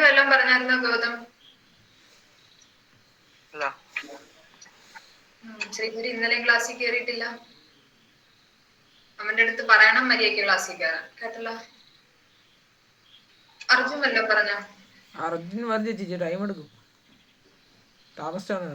വല്ലതും പറഞ്ഞായിരുന്നോ ഗൗതം? ശ്രീഹരി ഇന്നലെയും ക്ലാസ്സിൽ കയറിയിട്ടില്ല. അവന്റെ അടുത്ത് പറയണം മര്യാദയ്ക്ക് ക്ലാസ്സിൽ കയറാൻ, കേട്ടല്ലോ. അർജുൻ വല്ലതും പറഞ്ഞോ? അർജുൻ പറഞ്ഞു ചേച്ചി ടൈം എടുക്കും, താമസിച്ചാണ്.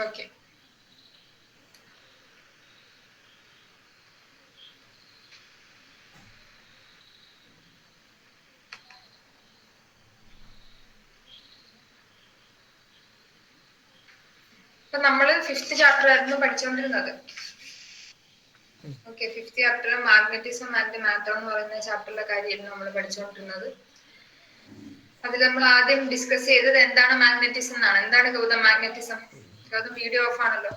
ഓക്കെ. ഇപ്പൊ നമ്മള് 5th ചാപ്റ്റർ ആയിരുന്നു പഠിച്ചുകൊണ്ടിരുന്നത്. Okay, 5th chapter magnetism and matter എന്ന് പറയുന്ന ചാപ്റ്ററിലെ കാര്യമായിരുന്നു നമ്മൾ പഠിച്ചുകൊണ്ടിരുന്നത്. അതിൽ നമ്മൾ ആദ്യം ഡിസ്കസ് ചെയ്തത് എന്താണ് മാഗ്നറ്റിസം എന്നാണ്. എന്താണ് Gautam magnetism? Gautam video of ആണല്ലോ.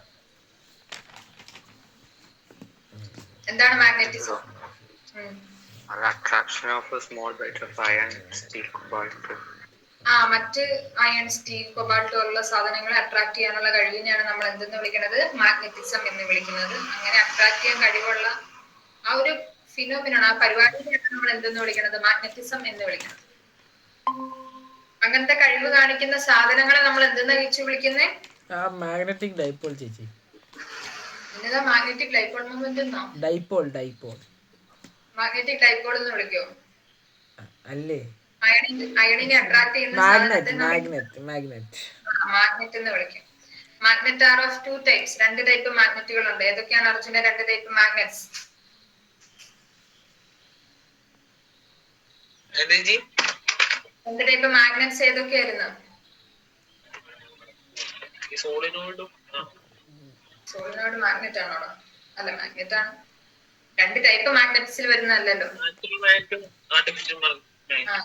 എന്താണ് magnetism? attraction of a small bit of iron, steel, cobalt. മറ്റ് അയൺ, സ്റ്റീൽ, കൊബാൾട്ട് പോലുള്ള സാധനങ്ങളെ അട്രാക്ട് ചെയ്യാനുള്ള കഴിവിനെയാണ് നമ്മൾ എന്തെന്ന് വിളിക്കുന്നത്? മാഗ്നറ്റിസം എന്ന് വിളിക്കുന്നത്. അങ്ങനെ അട്രാക്ട് ചെയ്യാൻ കഴിവുള്ള ആ ഒരു ഫിനോമിനാണ്, ആ പരിപാടിയെയാണ് നമ്മൾ എന്തെന്ന് വിളിക്കുന്നത്? മാഗ്നറ്റിസം എന്ന് വിളിക്കുന്നത്. അങ്ങനത്തെ കഴിവ് കാണിക്കുന്ന സാധനങ്ങളെ നമ്മൾ എന്തെന്ന് വിളിക്കുന്നേ? മാഗ്നറ്റിക് ഡൈപോൾ ചേച്ചി. എന്നതാ മാഗ്നറ്റിക് ഡൈപോൾ മൊമെന്റ് എന്നോ? ഡൈപോൾ ഡൈപോൾ മാഗ്നറ്റിക് ഡൈപോൾ എന്ന് വിളിക്കോ? അല്ലേ? അയണിനെ അട്രാക്ട് ചെയ്യുന്ന മാഗ്നറ്റ് മാഗ്നറ്റ് മാഗ്നറ്റ് മാഗ്നറ്റ് എന്ന് വിളിക്കും. Magnet are of 2 types. 2 type മാഗ്നറ്റുകൾ ഉണ്ട്. ഏതൊക്കെയാണ് അർജുന 2 ടൈപ്പ് മാഗ്നറ്റ്സ്? രണ്ട് ടൈപ്പ് മാഗ്നറ്റ്സ് ഏതൊക്കെയായിരുന്നു? സോളിനോയിഡ് മാഗ്നറ്റ് ആണോ? അല്ല, മാഗ്നറ്റ് ആണ്. 2 ടൈപ്പ് മാഗ്നറ്റ്സിൽ വരുന്നതല്ലോ.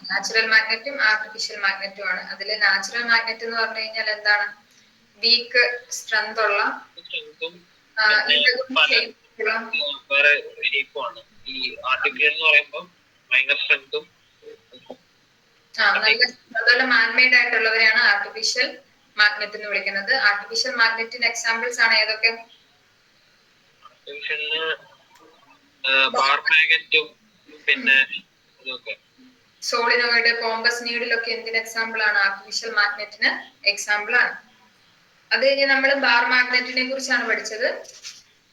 നാച്ചുറൽ മാഗ്നറ്റും ആർട്ടിഫിഷ്യൽ മാഗ്നറ്റും ആണ്. അതില് നാച്ചുറൽ മാഗ്നറ്റ് എന്ന് പറഞ്ഞു കഴിഞ്ഞാൽ എന്താണ്? വീക്ക് സ്ട്രെങ്ത് ഉള്ള, അതുപോലെ മാൻമെയ്ഡ് ആയിട്ടുള്ളവരെയാണ് ആർട്ടിഫിഷ്യൽ മാഗ്നറ്റ് എന്ന് വിളിക്കുന്നത്. ആർട്ടിഫിഷ്യൽ മാഗ്നറ്റിന്റെ എക്സാമ്പിൾസ് ആണ് ഏതൊക്കെ? സോളിനോയിഡ്, കോമ്പസ് നീഡിലൊക്കെ എന്തിന് എക്സാമ്പിൾ ആണ്? ആർട്ടിഫിഷ്യൽ മാഗ്നറ്റിന് എക്സാമ്പിൾ ആണ്. അത് കഴിഞ്ഞ് നമ്മൾ ബാർ മാഗ്നറ്റിനെ കുറിച്ചാണ് പഠിച്ചത്.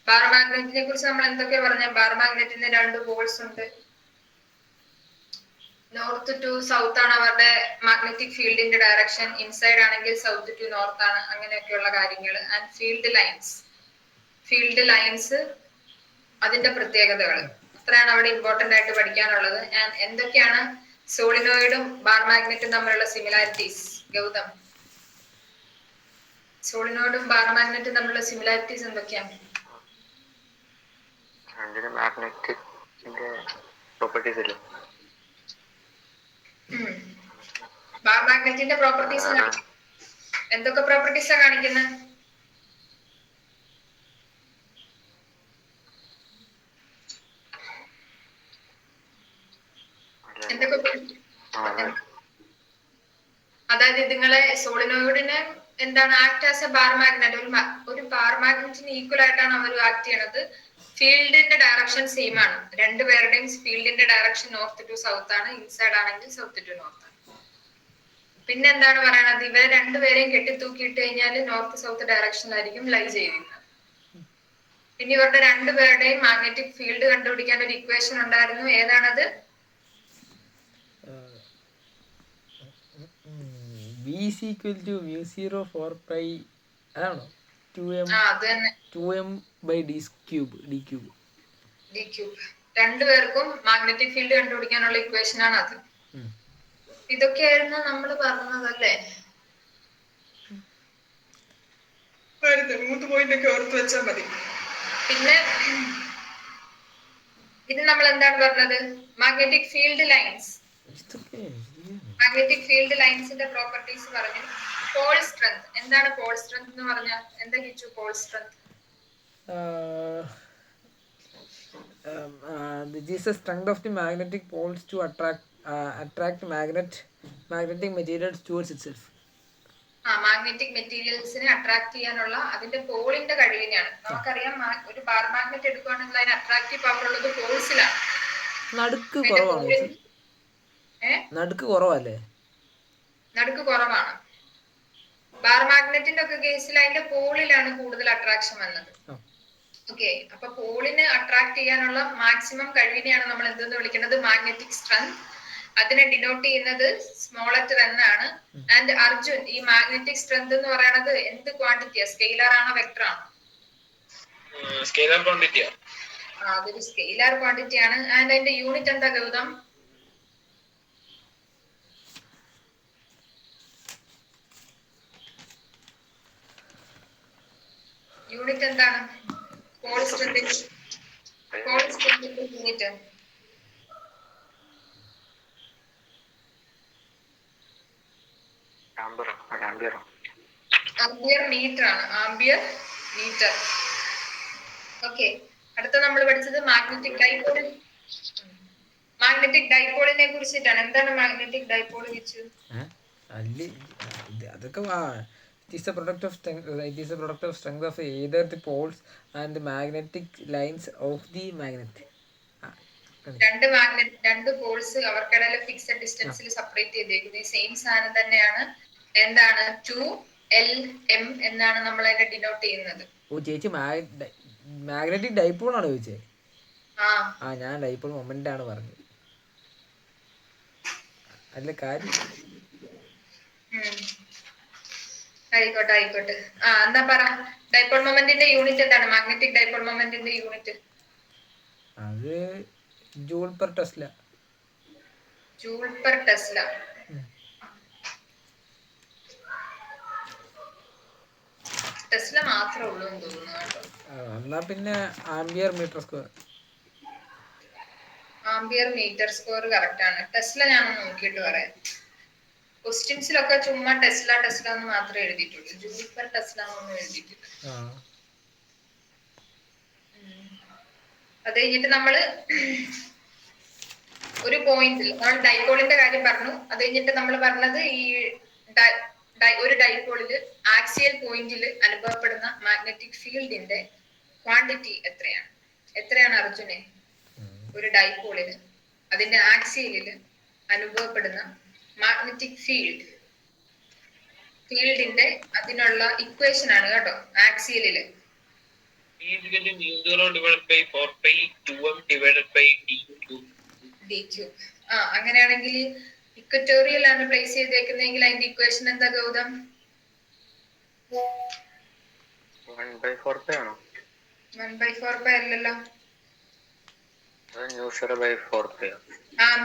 ബാർ മാഗ്നറ്റിനെ കുറിച്ച് നമ്മൾ എന്തൊക്കെയാ പറഞ്ഞ? ബാർ മാഗ്നറ്റിന് 2 പോൾസ് ഉണ്ട്. നോർത്ത് ടു സൗത്ത് ആണ് അവരുടെ മാഗ്നറ്റിക് ഫീൽഡിന്റെ ഡയറക്ഷൻ. ഇൻസൈഡ് ആണെങ്കിൽ സൗത്ത് ടു നോർത്ത് ആണ്. അങ്ങനെയൊക്കെയുള്ള കാര്യങ്ങൾ. ആൻഡ് ഫീൽഡ് ലൈൻസ് അതിന്റെ പ്രത്യേകതകൾ, അത്രയാണ് അവിടെ ഇമ്പോർട്ടന്റ് ആയിട്ട് പഠിക്കാനുള്ളത്. ആൻഡ് എന്തൊക്കെയാണ് സോളിനോയിഡും ബാർ മാഗ്നറ്റും തമ്മിലുള്ള സിമിലാരിറ്റീസ്? ഗൗതം, സോളിനോയിഡും ബാർ മാഗ്നറ്റും തമ്മിലുള്ള സിമിലാരിറ്റീസ് എന്തൊക്കെയാണ്? ബാർ മാഗ്നറ്റിന്റെ പ്രോപ്പർട്ടീസ് എന്തൊക്കെ പ്രോപ്പർട്ടീസാ കാണിക്കുന്നത്? അതായത് ഇതുങ്ങളെ സോളിനോയിഡിന് എന്താണ് act as A bar magnet. ഒരു ബാർ മാഗ്നറ്റിന് ഈക്വൽ ആയിട്ടാണ് അവർ ആക്ട് ചെയ്യണത്. ഫീൽഡിന്റെ ഡയറക്ഷൻ സെയിം ആണ്. രണ്ടുപേരുടെയും ഫീൽഡിന്റെ ഡയറക്ഷൻ നോർത്ത് ടു സൗത്ത് ആണ്. ഇൻസൈഡ് ആണെങ്കിൽ സൗത്ത് ടു നോർത്ത് ആണ്. പിന്നെ എന്താണ് പറയണത്? ഇവരെ രണ്ടുപേരെയും കെട്ടിത്തൂക്കിയിട്ട് കഴിഞ്ഞാൽ നോർത്ത് സൗത്ത് ഡയറക്ഷനിലായിരിക്കും ലൈ ചെയ്യുന്നത്. പിന്നെ ഇവരുടെ രണ്ടുപേരുടെയും മാഗ്നറ്റിക് ഫീൽഡ് കണ്ടുപിടിക്കാൻ ഒരു ഇക്വേഷൻ ഉണ്ടായിരുന്നു. ഏതാണത്? അതാണോ? 2m/d³. രണ്ടുപേർക്കും മാഗ്നറ്റിക് ഫീൽഡ് കണ്ടുപിടിക്കാനുള്ള ഇക്വേഷൻ ആണ് അത്. ഇതൊക്കെയായിരുന്നു നമ്മൾ പറഞ്ഞതല്ലേ? പോയിന്റ് ഒക്കെ ഓർത്ത് വെച്ചാൽ മതി. പിന്നെ ഇത് നമ്മൾ എന്താണ് പറഞ്ഞത്? Magnetic field lines. Magnetic field ലൈൻസിന്റെ പ്രോപ്പർട്ടീസ് പറഞ്ഞു. Pole strength. എന്താണ് പോൾ സ്ട്രെങ്ത് എന്ന് പറഞ്ഞാൽ? എന്താ Kichu pole strength? This is the strength of the magnetic poles to attract magnetic materials towards itself. Magnetic മെറ്റീരിയൽസിനെ അട്രാക്ട് ചെയ്യാനുള്ള അതിന്റെ പോളിന്റെ കഴിവിനെയാണ്. നമുക്കറിയാം ഒരു ബാർ മാഗ്നറ്റ് എടുക്കുകയാണെങ്കിൽ അതിന് അട്രാക്റ്റീവ് പവർ ഉള്ളത് പോൾസിലാണ്. നടുക്ക് കുറവാണ്. നടുക്ക് കുറവല്ലേ? നടുക്ക് കുറവാണ്. ബാർ മാഗ്നറ്റിന്റെ ഒക്കെ കേസിൽ അതിന്റെ പോളിലാണ് കൂടുതൽ അട്രാക്ഷൻ വന്നത്. ഓക്കെ, അപ്പൊ പോളിനെ അട്രാക്ട് ചെയ്യാനുള്ള മാക്സിമം കഴിവിനെയാണ് നമ്മൾ എന്തെന്ന് വിളിക്കുന്നത്? Magnetic strength. അതിനെ ഡിനോട്ട് ചെയ്യുന്നത് സ്മോൾ ലെറ്റർ എന്നാണ്. ആൻഡ് അർജുൻ, ഈ മാഗ്നറ്റിക് സ്ട്രെങ്ത് എന്ന് പറയുന്നത് എന്ത് ക്വാണ്ടിറ്റിയാ? സ്കെയിലർ ആണോ വെക്ടർ ആണോ? സ്കെയിലർ ക്വാണ്ടിറ്റിയാ. അതൊരു സ്കെയിലർ ക്വാണ്ടിറ്റി ആണ്. ആൻഡ് അതിന്റെ യൂണിറ്റ് എന്താ ഗൗതം? യൂണിറ്റ് എന്താണ്? പോൾ സ്ട്രെങ്തിന്റെ യൂണിറ്റ് ആംബിയർ മീറ്റർ ആണ്. Ampere metre. ഓക്കെ, അടുത്ത നമ്മൾ പഠിച്ചത് മാഗ്നറ്റിക് ഡൈപോൾ. മാഗ്നറ്റിക് ഡൈപോളിനെ കുറിച്ചിട്ടാണ്. എന്താണ് മാഗ്നറ്റിക് ഡൈപോൾ വെച്ചു? അതൊക്കെ it is a product of strength of either the poles and the magnetic lines of the magnet. രണ്ട് പോൾസ് അവർക്കിടയിൽ ഫിക്സഡ് ഡിസ്റ്റൻസിൽ സെപ്പറേറ്റ് ചെയ്തേക്കുന്നത് സെയിം സാധനം തന്നെയാണ്. എന്താണ്? 2Lm എന്നാണ് നമ്മൾ അതിനെ ഡിനോട്ട് ചെയ്യുന്നത്. ഓ ചേച്ചി മാഗ്നറ്റിക് ഡൈപോൾ ആണോ ചോദിച്ചേ? ഞാൻ ഡൈപോൾ മൊമെന്റ് ആണ് പറഞ്ഞത്. അല്ല കാര്യം. ആയിക്കോട്ടെ. എന്താ പറ? ഡൈപോൾ മൊമെന്റിന്റെ യൂണിറ്റ് എന്താണ്? മാഗ്നറ്റിക് ഡൈപോൾ മൊമെന്റിന്റെ യൂണിറ്റ് അത് joule per tesla. Joule per tesla. Tesla മാത്രമേ ഉള്ളൂ എന്ന് തോന്നുന്നു കേട്ടോ. എന്നാ പിന്നെ ampere metre square. Ampere metre square correct ആണ്. ടെസ്ല ഞാൻ നോക്കിയിട്ട് പറയാം. ക്വസ്റ്റ്യൻസിലൊക്കെ ചുമ്മാ ടെസ്ല എന്ന് മാത്രമേ എഴുതിയിട്ടുള്ളൂ. ജൂൾ പെർ ടെസ്ല എന്നൊന്നും എഴുതിയിട്ടില്ല. അത് കഴിഞ്ഞിട്ട് നമ്മള് ഒരു പോയിന്റിൽ നമ്മൾ ഡൈപോളിന്റെ കാര്യം പറഞ്ഞു. അത് കഴിഞ്ഞിട്ട് നമ്മൾ പറഞ്ഞത് ഈ ഒരു ഡൈപോളില് ആക്സിയൽ പോയിന്റിൽ അനുഭവപ്പെടുന്ന മാഗ്നറ്റിക് ഫീൽഡിന്റെ ക്വാണ്ടിറ്റി എത്രയാണ് അർജുനെ? ഒരു ഡൈപോളിന് അതിന്റെ ആക്സിയലില് അനുഭവപ്പെടുന്ന മാഗ്നറ്റിക് ഫീൽഡിന്റെ അതിനുള്ള ഇക്വേഷൻ ആണ് കേട്ടോ. ആക്സിയലില് അങ്ങനെയാണെങ്കിൽ ഇക്വറ്റോറിയൽ ആണ് പ്ലേസ് ചെയ്തേക്കുന്നതെങ്കിൽ അതിന്റെ ഇക്വേഷൻ എന്താ ഗൗതം? 1/4π ആണോ? 1/4π അല്ലല്ലോ. μ0/4π.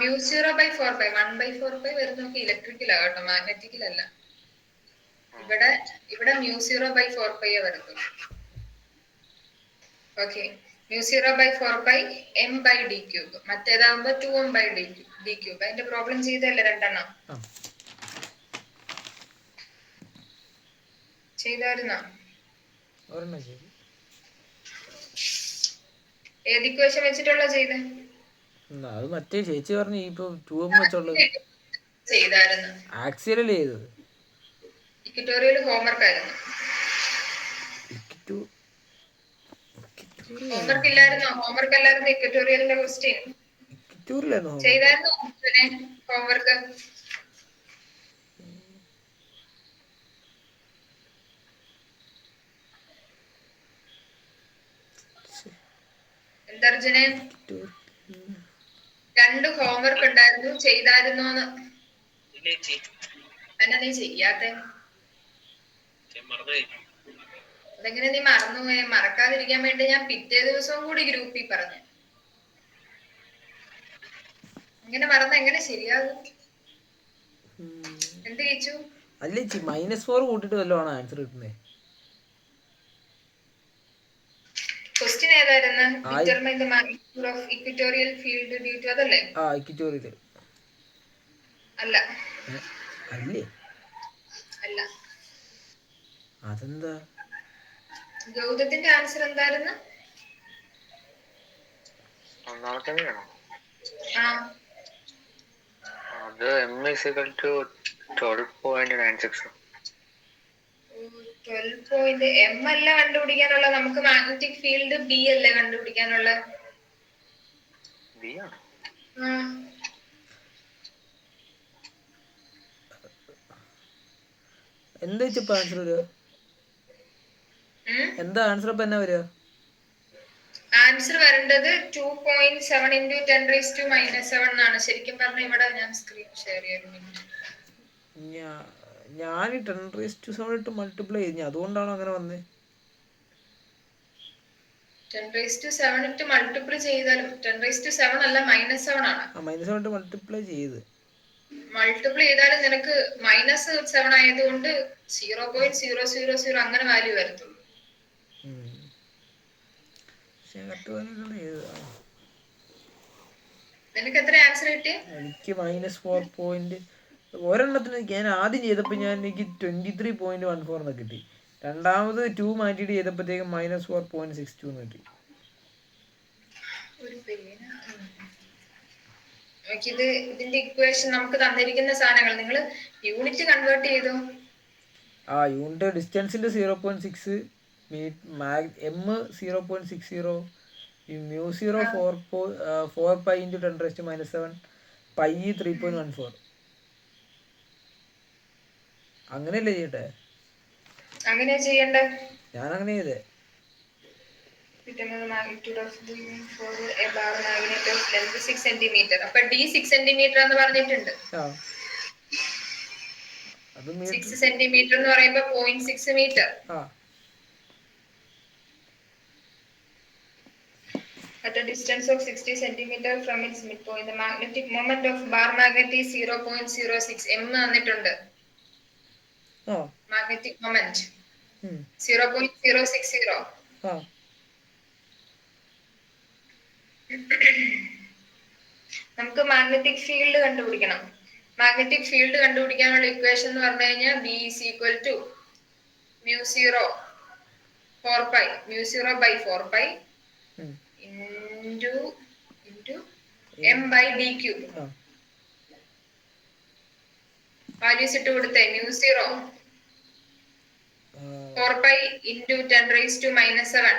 μ0/4π. 1/4π വരുന്നൊക്കെ ഇലക്ട്രിക്കലാ കേട്ടോ, മാഗ്നറ്റിക്കലല്ല. ഇവിടെ μ0/4π വരുന്നു. Okay, μ0/4π m/d³. മറ്റേതാകുമ്പോ 2m/d³. അതിന്റെ പ്രോബ്ലം ചെയ്തല്ലേ രണ്ടെണ്ണം? ചെയ്തായിരുന്നോ? ഏത് ഇക്വേഷൻ വെച്ചിട്ടുള്ള ചെയ്തേ? അത് മറ്റേ ചേച്ചി പറഞ്ഞു ഇപ്പൊ 2m വെച്ചുള്ളത് ചെയ്തായിരുന്നു. ആക്സിയലല്ലേ ചെയ്തത്? ഇക്വറ്റോറിയൽ ഹോംവർക്ക് ആയിരുന്നു. ഹോംവർക്ക് ഇല്ലായിരുന്നോ? ഹോംവർക്ക് അല്ലായിരുന്നു ഇക്വറ്റോറിയലിന്റെ ക്വസ്റ്റ്യൻ. ചെയ്തായിരുന്നോ ഹോംവർക്ക്? എന്തർജുനെ? 2 ഹോംവർക്ക് ഉണ്ടായിരുന്നു. ചെയ്തായിരുന്നോന്ന്? എന്നാ നീ ചെയ്യാത്തെ? അതെങ്ങനെ നീ മറന്നുപോയെ? മറക്കാതിരിക്കാൻ വേണ്ടി ഞാൻ പിറ്റേ ദിവസവും കൂടി ഗ്രൂപ്പിൽ പറഞ്ഞു. ഇങ്ങനെ മറന്ന എങ്ങനെ ശരിയാകും? എന്ത് കഴിച്ചു? അല്ലേ -4 കൂട്ടിട്ട് വല്ലതാണ് ആൻസർ കിട്ടുന്നേ? ഏതായിരുന്നു? Determine the magnitude of equatorial field due to അതല്ലേ? ഇക്വിറ്റോറിയൽ അല്ല അല്ലേ? അല്ല. അതെന്താ? ഗൗതത്തിന്റെ ആൻസർ എന്തായിരുന്നു? ഒന്നാമത്തെ ആ അത് m = 12.96. 12 എം അല്ല കണ്ടുപിടിക്കാനുള്ള, നമുക്ക് മാഗ്നറ്റിക് ഫീൽഡ് ബി അല്ലേ കണ്ടുപിടിക്കാനുള്ള. ബി ആണ്. എന്താ വെച്ചപ്പോ ആൻസർ വരിക? എന്താ ആൻസർ അപ്പൊ എന്നാ വരിക? ആൻസർ വരേണ്ടത് 2.7 × 10⁻⁻7 എന്നാണ്. ശരിക്കും പറഞ്ഞ ഇവിടെ ഞാൻ സ്ക്രീൻ ഷെയർ ചെയ്യുന്നു. ഞാൻ 10⁻⁷ ഇട്ട് മൾട്ടിപ്ലൈ ചെയ്തു, അതുകൊണ്ടാണോ അങ്ങനെ വന്നേ? 10⁻⁷ ഇട്ട് മൾട്ടിപ്ലൈ ചെയ്താലും 10⁻⁷ അല്ല, -7 ആണ്. -7 ഇട്ട് മൾട്ടിപ്ലൈ ചെയ്ത് മൾട്ടിപ്ലൈ ചെയ്താലും നിനക്ക് -7 ആയതുകൊണ്ട് 0.000 അങ്ങനെ വാല്യൂ വരത്തുള്ളൂ. നിനക്ക് എത്ര ആൻസർ കിട്ടി? എനിക്ക് -4. ഒരെണ്ണത്തിന് ഞാൻ ആദ്യം ചെയ്തപ്പോൾ എനിക്ക് 23.14 എന്ന് കിട്ടി. രണ്ടാമത് 2 മാറ്റിയിട്ട് ചെയ്തപ്പോഴത്തേക്കും -4.62 എന്ന് കിട്ടി. ഇതിന്റെ ഇക്വേഷൻ നമുക്ക് തന്നിരിക്കുന്ന സാധനങ്ങൾ നിങ്ങൾ യൂണിറ്റ് കൺവേർട്ട് ചെയ്തു. യൂണിറ്റ് ഡിസ്റ്റൻസിന്റെ 0.6, m 0.60, μ0 4π × 10⁻⁷, π 3.14. അങ്ങനെയല്ലേ ചെയ്യട്ടെ? അങ്ങനെയാ ചെയ്യണ്ടേ? ഞാൻ അങ്ങനെ ചെയ്തേ. Magnitude of the for a bar magnet of length 6 centimetre. അപ്പൊ d 6 സെന്റിമീറ്റർ എന്ന് പറഞ്ഞിട്ടുണ്ട്. 6 സെന്റിമീറ്റർ എന്ന് പറയുമ്പോ 0.6 metre. At a distance of 60 centimeter from its midpoint, the magnetic moment of bar magnet is 0.06 m തന്നിട്ടുണ്ട്. Magnetic moment 0.060. നമുക്ക് magnetic field കണ്ടുപിടിക്കണം. Magnetic field കണ്ടുപിടിക്കാനുള്ള equation എന്ന് പറഞ്ഞു കഴിഞ്ഞാൽ B = μ0 4π μ0/4π into m/d³. വാല്യൂസ് ഇട്ട് കൊടുത്തേ. μ0 4π × 10⁻⁻7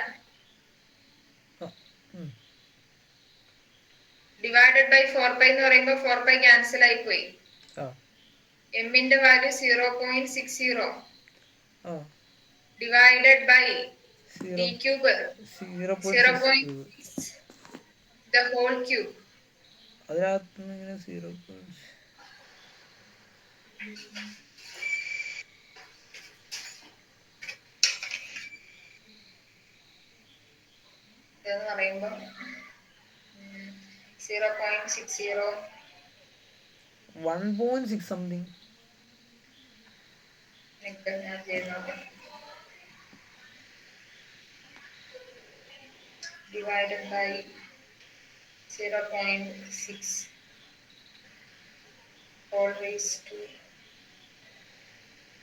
ഡിവൈഡഡ് ബൈ 4π എന്ന് പറയുമ്പോൾ 4π ക്യാൻസൽ ആയി പോയി. m ന്റെ value 0.60 divided by d³ 0.6 the whole cube. അതിനകത്ത് ഇങ്ങനെ 0. ഇതെന്ന് പറയുമ്പോൾ 0.60 1.6 സംതിങ് ഞാൻ ചെയ്യുന്നത്. divided by 0.6 whole raised to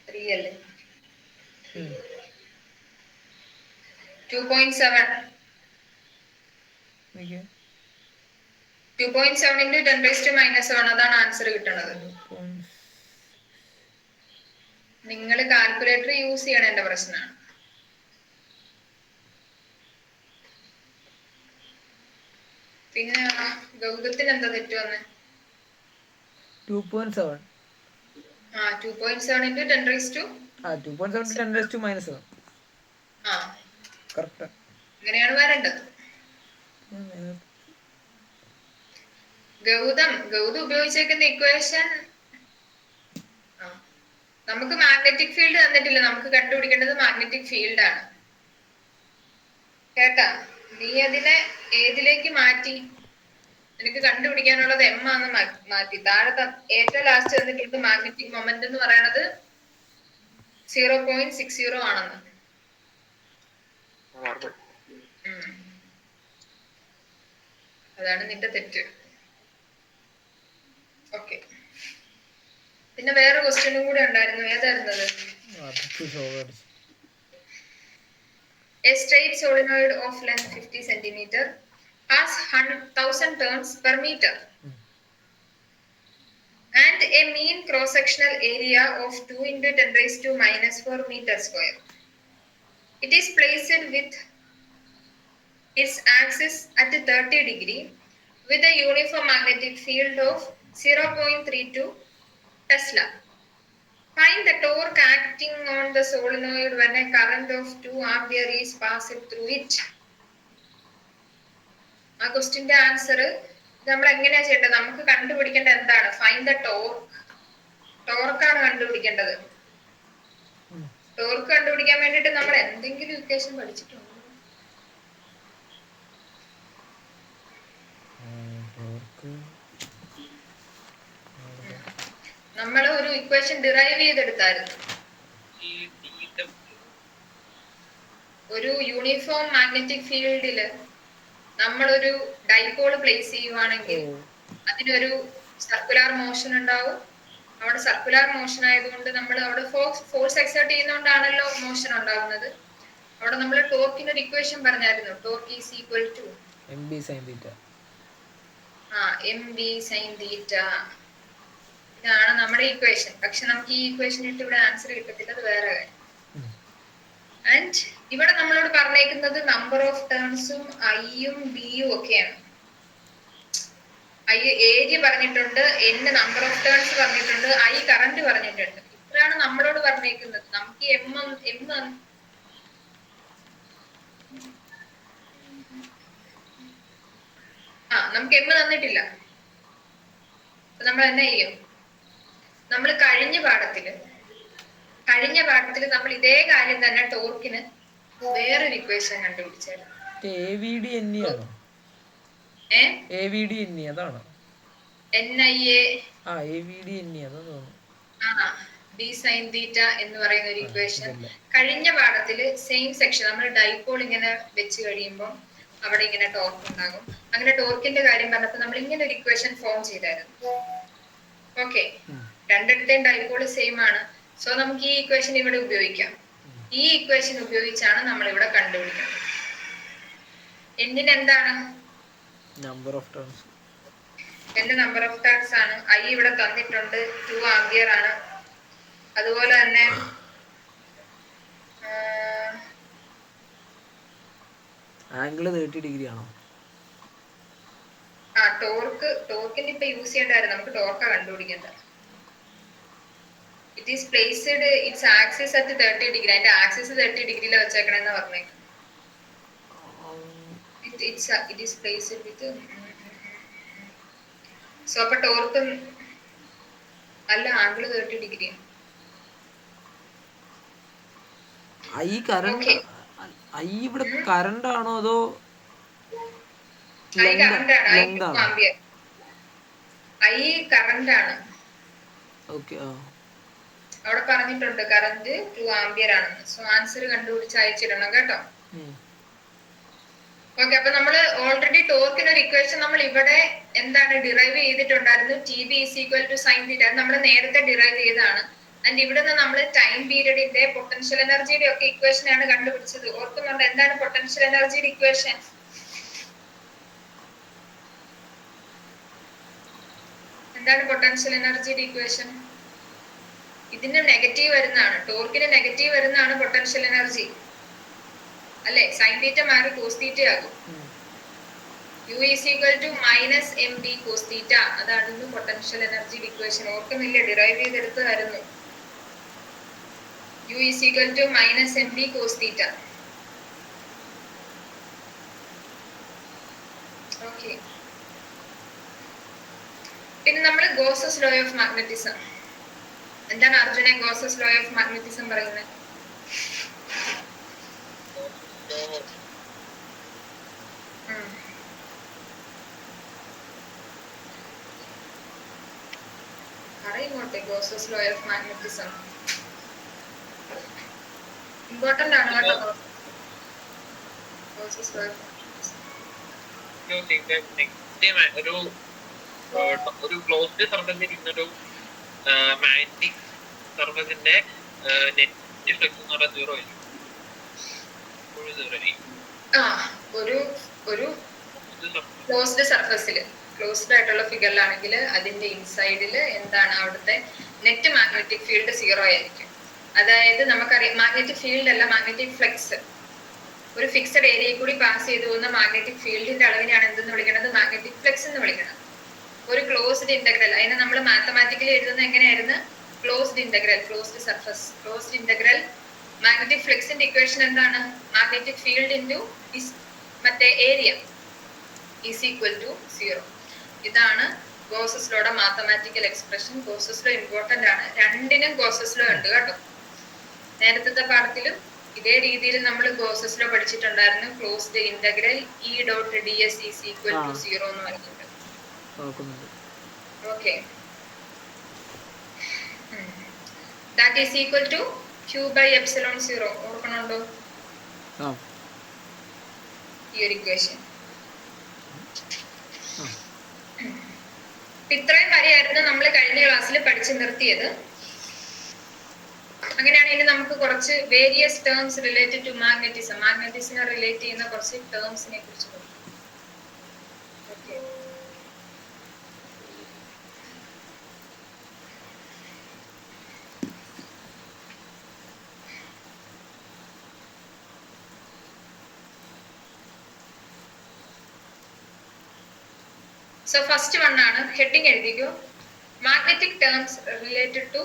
3 അല്ലേ? 2.7 2.7 × 10⁻⁻7 അതാണ് ആൻസർ കിട്ടുന്നത്. നിങ്ങൾ കാൽക്കുലേറ്റർ യൂസ് ചെയ്യണ എന്റെ പ്രശ്നമാണ്. പിന്നെ ഗൗതത്തിന് എന്താ തെറ്റ് വന്ന്? 2.7 2.7 × 10⁻⁻7 കറക്റ്റ്. ഇങ്ങനെയാണ് വരേണ്ടത്. ഗൗതം ഉപയോഗിച്ചേക്കുന്ന ഇക്വേഷൻ നമുക്ക് മാഗ്നറ്റിക് ഫീൽഡ് തന്നിട്ടില്ല. നമുക്ക് കണ്ടുപിടിക്കേണ്ടത് മാഗ്നറ്റിക് ഫീൽഡ് ആണ്. കേട്ടാ? നീ അതിനെ ഏതിലേക്ക് മാറ്റി? നിനക്ക് കണ്ടുപിടിക്കാനുള്ളത് m ആണെന്ന് മാറ്റി. താഴെ ഏറ്റവും ലാസ്റ്റ് തന്നിട്ടുണ്ട് മാഗ്നറ്റിക് മൊമെന്റ് എന്ന് പറയണത് 0.60 ആണെന്ന്. അതാണ് നിന്റെ തെറ്റ്. ഓക്കെ, പിന്നെ വേറെ ക്വസ്റ്റ്യനും കൂടെ ഉണ്ടായിരുന്നു. ഏതായിരുന്നത്? അതൊക്കെ ഷോക്ക് അടിച്ചു. A straight solenoid of length 50 cm has 1,000 turns per meter and a mean cross-sectional area of 2 into 10 raised to minus 4 meter square. It is placed with its axis at 30 degree with a uniform magnetic field of 0.32 Tesla. Find the torque acting on the solenoid when a current of 2 ampere is passed through it. ആ ക്വസ്റ്റിന്റെ answer നമ്മൾ എങ്ങനെയാ ചെയ്യേണ്ടത്? നമുക്ക് കണ്ടുപിടിക്കേണ്ടത് എന്താണ്? Find the torque. ടോർക്കാണ് കണ്ടുപിടിക്കേണ്ടത്. Torque കണ്ടുപിടിക്കാൻ വേണ്ടിട്ട് നമ്മൾ എന്തെങ്കിലും ഇക്വേഷൻ പഠിച്ചിട്ടുണ്ടോ? നമ്മൾ ഒരു ഇക്വേഷൻ ഡിറൈവ് ചെയ്തെടുത്തായിരുന്നു. ഒരു യൂണിഫോം മാഗ്നറ്റിക് ഫീൽഡില് നമ്മളൊരു ഡൈപോൾ പ്ലേസ് ചെയ്യുവാണെങ്കിൽ അതിനൊരു സർക്കുലർ മോഷൻ ഉണ്ടാവും. അവിടെ സർക്കുലർ മോഷൻ ആയതുകൊണ്ട് നമ്മൾ അവിടെ ഫോഴ്സ് എക്സേർട്ട് ചെയ്യുന്നതുകൊണ്ടാണല്ലോ മോഷൻ ഉണ്ടാകുന്നത്. അവിടെ നമ്മൾ ടോർക്കിന് ഒരു ഇക്വേഷൻ പറഞ്ഞായിരുന്നു. Torque is equal to mb sin theta. mv sin theta. ഇതാണ് നമ്മുടെ ഇക്വേഷൻ. പക്ഷെ നമുക്ക് ഈ ഇക്വേഷൻ ഇട്ട് ഇവിടെ ആൻസർ കിട്ടത്തില്ല. അത് വേറെ കാര്യം. ആൻഡ് ഇവിടെ നമ്മളോട് പറഞ്ഞേക്കുന്നത് നമ്പർ ഓഫ് ടേൺസും ഐയും ബിയും ഒക്കെയാണ്. ഐ ഏരിയ പറഞ്ഞിട്ടുണ്ട്, n നമ്പർ ഓഫ് ടേൺസ് പറഞ്ഞിട്ടുണ്ട്, ഐ കറന്റ് പറഞ്ഞിട്ടുണ്ട്. ഇത്രയാണ് നമ്മളോട് പറഞ്ഞേക്കുന്നത്. നമുക്ക് നമുക്ക് m തന്നിട്ടില്ല. നമ്മൾ എന്നാ ചെയ്യും? നമ്മൾ കഴിഞ്ഞ പാഠത്തില് നമ്മൾ ഇതേ കാര്യം തന്നെ ടോർക്കിന് വേറൊരു ഇക്വേഷൻ കണ്ടുപിടിച്ചായിരുന്നു. AVD NE ആണോ? AVD NE അതാണോ? NIA AVD NE അതാ തോന്നുന്നു. d sin theta എന്ന് പറയുന്ന ഒരു ഇക്വേഷൻ കഴിഞ്ഞ പാഠത്തില് സെയിം സെക്ഷൻ നമ്മൾ ഡൈപോൾ ഇങ്ങനെ വെച്ച് കഴിയുമ്പോൾ അവിടെ ഇങ്ങനെ ടോർക്ക് ഉണ്ടാകും. അങ്ങനെ ടോർക്കിന്റെ കാര്യം പറഞ്ഞപ്പോൾ നമ്മൾ ഇങ്ങനെ ഒരു ഇക്വേഷൻ ഫോം ചെയ്തായിരുന്നു. ഓക്കെ, രണ്ടിടത്തെയും ഡൈപോൾ സെയിം ആണ്. സോ നമുക്ക് ഈ ഇക്വേഷൻ ഇവിടെ ഉപയോഗിക്കാം. ഈ ഇക്വേഷൻ ഉപയോഗിച്ചാണ് നമ്മൾ ഇവിടെ കണ്ടുപിടിക്കുന്നത്. എന്നിന് എന്താണ്? Number of turns. എന്റെ നമ്പർ ഓഫ് ടേൺസ് ആണ്. ഐ ഇവിടെ തന്നിട്ടുണ്ട്, 2 ആംപിയർ ആണ്. അതുപോലെ തന്നെ ആംഗിൾ 30 ഡിഗ്രി ആണോ? ടോർക്കിന്റെ ഇപ്പൊ യൂസ് ചെയ്യേണ്ടായിരുന്നു. നമുക്ക് ടോർക്ക കണ്ടുപിടിക്കേണ്ടത്. It is placed it's axis at 30 degree. അതിന്റെ ആക്സിസ് 30 ഡിഗ്രിയിൽ വെച്ചേക്കണെന്ന് പറഞ്ഞേക്കും. It is placed with so അപ്പൊ ടോർക്ക് അല്ല, ആംഗിൾ 30 ഡിഗ്രി. ഐ ഇവിടെ കറണ്ട് ആണോ അതോ ഐ കറന്റ് ആണ്. ഐ കറന്റ് ആണ്. ഓക്കേ, അവിടെ പറഞ്ഞിട്ടുണ്ട് കറന്റ് 2 ആംപിയർ ആണെന്ന്. സോ ആൻസർ കണ്ടുപിടിച്ച് അയച്ചിടണം കേട്ടോ. ഓക്കെ, അപ്പൊ നമ്മൾ ഓൾറെഡി ടോർക്കിന് ഒരു ഇക്വേഷൻ നമ്മൾ ഇവിടെ എന്താണ് ഡിറൈവ് ചെയ്തിട്ടുണ്ടായിരുന്നു. TB is equal to sine theta. അത് നമ്മൾ നേരത്തെ ഡിറൈവ് ചെയ്തതാണ്. ആൻഡ് ഇവിടെ നിന്ന് നമ്മൾ ടൈം പീരീഡിന്റെ പൊട്ടൻഷ്യൽ എനർജിയുടെ ഒക്കെ ഇക്വേഷൻ ആണ് കണ്ടുപിടിച്ചത്. ഓർക്കുന്നുണ്ട്? എന്താണ് പൊട്ടൻഷ്യൽ എനർജിയുടെ ഇക്വേഷൻ? എന്താണ് പൊട്ടൻഷ്യൽ എനർജിയുടെ ഇക്വേഷൻ? ഇതിന് നെഗറ്റീവ് വരുന്നതാണ്. ടോർക്കിന് നെഗറ്റീവ് വരുന്നതാണ് പൊട്ടൻഷ്യൽ എനർജി അല്ലെ? സൈൻ തീറ്റ മാറി കോസ് തീറ്റ ആകും. U is equal to minus mb cos theta. അതാണ് പൊട്ടൻഷ്യൽ എനർജിയുടെ ഇക്വേഷൻ. ഓർക്കുന്നില്ല? ഡിറൈവ് ചെയ്തെടുത്തായിരുന്നു. U is equal to minus mb cos theta. Okay, പിന്നെ നമ്മൾ ഗോസസ് ലോ ഓഫ് മാഗ്നറ്റിസം. എന്താണ് അർജുന ഗോസസ് ലോ ഓഫ് മാഗ്നറ്റിസം പറയുന്നത്? അറിയുമോട്ടെ Gauss's law of magnetism? Important ആണ് കേട്ടോ ഗോസസ് ലോ ഓഫ് മാഗ്നറ്റിസം. ഒരു ക്ലോസ്ഡ് സർഫസിൽ ഇന്നൊരു മാഗ്നറ്റിക് സർഫസിന്റെ നെറ്റ് ഫ്ലക്സ് എന്ന് പറഞ്ഞാൽ 0 ആയിരിക്കും. ഒരു ക്ലോസ്ഡ് സർഫസിൽ ക്ലോസ്ഡ് ആയിട്ടുള്ള ഫിഗറിലാണെങ്കിൽ അതിന്റെ ഇൻസൈഡിൽ എന്താണ് അവിടുത്തെ നെറ്റ് മാഗ്നറ്റിക് ഫീൽഡ് 0 ആയിരിക്കും. അതായത് നമുക്കറിയാം മാഗ്നറ്റിക് ഫീൽഡ് അല്ല, മാഗ്നറ്റിക് ഫ്ലക്സ്. ഒരു ഫിക്സഡ് ഏരിയയിൽ കൂടി പാസ് ചെയ്തു പോകുന്ന മാഗ്നറ്റിക് ഫീൽഡിന്റെ അളവിനാണ് എന്തെന്ന് വിളിക്കുന്നത്? മാഗ്നറ്റിക് ഫ്ലക്സ് എന്ന് വിളിക്കുന്നത്. ഒരു ക്ലോസ്ഡ് ഇന്റഗ്രൽ, അതിനെ നമ്മൾ മാത്തമാറ്റിക്കലി എഴുതുന്നത് എങ്ങനെയായിരുന്നു? Closed integral, closed surface, closed integral magnetic ഫ്ലക്സിന്റെ ഇക്വേഷൻ എന്താണ്? മാഗ്നറ്റിക് ഫീൽഡ് ഇൻറ്റു മറ്റേ ഏരിയ ഈസ് ഈക്വൽ ടു 0. ഇതാണ് ഗോസസ് ലോയുടെ mathematical expression. Gauss's law important ആണ്, രണ്ടിനും ഗോസസ് ലോ ഉണ്ട് കേട്ടോ. നേരത്തെ പാഠത്തിലും ഇതേ രീതിയിൽ നമ്മൾ ഗോസസ് ലോ പഠിച്ചിട്ടുണ്ടായിരുന്നു. Closed integral E dot d s is equal to 0 എന്ന് പറഞ്ഞിട്ടുണ്ട്. Okay, that is equal to q by epsilon 0. ഓർക്കണുണ്ടോ ഈ ഒരു ഇക്വേഷൻ? ഇത്രയും വരെയായിരുന്നു നമ്മൾ കഴിഞ്ഞ ക്ലാസ്സിൽ പഠിച്ചു നിർത്തിയത്. അങ്ങനെയാണെങ്കിൽ നമുക്ക് കുറച്ച് various terms related to magnetism, മാഗ്നറ്റിസിനെ റിലേറ്റ് ചെയ്യുന്ന കുറച്ച് ടേംസിനെ കുറിച്ച് നോക്കാം. ഓക്കെ, സോ ഫസ്റ്റ് വൺ ആണ്, ഹെഡിങ് എഴുതിക്കോ. Magnetic terms related to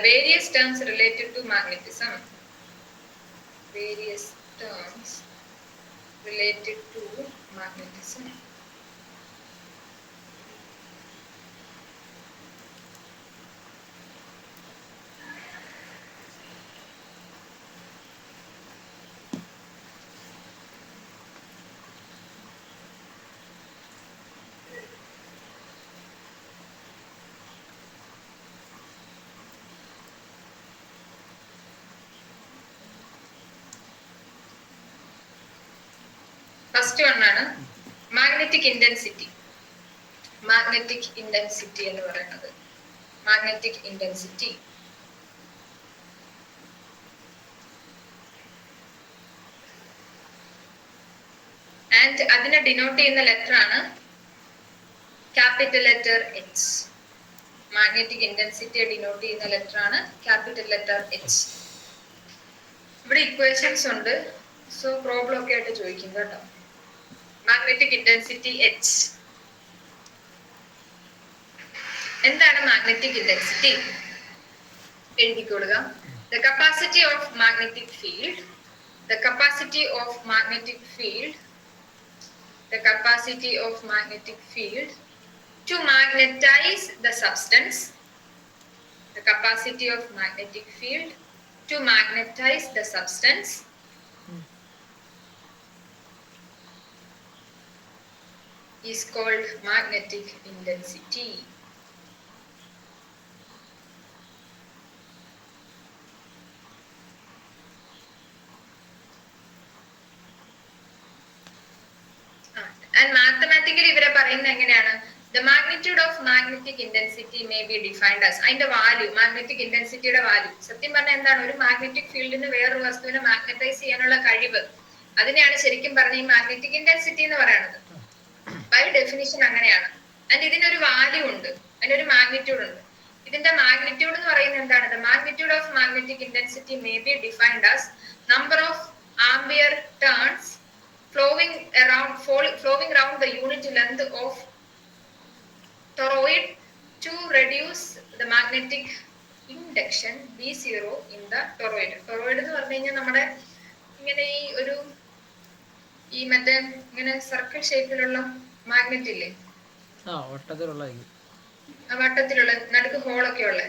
various terms related to magnetism. Various terms related to magnetism. First one ആണ് മാഗ്നറ്റിക് ഇന്റൻസിറ്റി. മാഗ്നറ്റിക് ഇന്റൻസിറ്റി എന്ന് പറയുന്നത്, മാഗ്നറ്റിക് ഇന്റൻസിറ്റി ആൻഡ് അതിനെ ഡിനോട്ട് ചെയ്യുന്ന ലെറ്റർ ആണ് ക്യാപിറ്റൽ ലെറ്റർ H. മാഗ്നറ്റിക് ഇന്റൻസിറ്റിയെ denote ചെയ്യുന്ന letter ആണ് capital letter H. ഇവിടെ ഇക്വേഷൻസ് ഉണ്ട്, സോ പ്രോബ്ലം ഒക്കെ ആയിട്ട് ചോദിക്കും കേട്ടോ. Magnetic intensity H. എന്താണ് മാഗ്നറ്റിക് ഇന്റൻസിറ്റി? എഴുതിക്കൊള്ളുക. The capacity of magnetic field, the capacity of magnetic field, the capacity of magnetic field to magnetize the substance, the capacity of magnetic field to magnetize the substance is called magnetic intensity. And mathematically ഇവരെ പറയുന്നത് എങ്ങനെയാണ്? The magnitude of magnetic intensity may be defined as, അതിന്റെ value, magnetic ഇന്റൻസിറ്റിയുടെ value. സത്യം പറഞ്ഞാൽ എന്താണ്? ഒരു magnetic ഫീൽഡിന് വേറൊരു വസ്തുവിനെ മാഗ്നറ്റൈസ് ചെയ്യാനുള്ള കഴിവ്, അതിനെയാണ് ശരിക്കും പറഞ്ഞ ഈ മാഗ്നറ്റിക് ഇന്റൻസിറ്റി എന്ന് പറയുന്നത്. ബൈ ഡെഫിനിഷൻ അങ്ങനെയാണ്. ആൻഡ് ഇതിനൊരു വാല്യൂ ഉണ്ട്, അതിനൊരു മാഗ്നിറ്റ്യൂഡ് ഉണ്ട്. ഇതിന്റെ മാഗ്നിറ്റ്യൂഡ് എന്ന് പറയുന്നത് എന്താണ്? The magnitude of magnetic intensity may be defined as number of ampere turns flowing around the unit length of toroid to reduce the magnetic induction B0 in the toroid. Toroid എന്ന് പറഞ്ഞു കഴിഞ്ഞാൽ നമ്മുടെ ഇങ്ങനെ ഈ മറ്റേ ഇങ്ങനെ സർക്കിൾ ഷേപ്പിലുള്ള magnet ഇല്ലേ, വട്ടത്തിലുള്ള നടുക്ക് ഹോളൊക്കെ ഉള്ള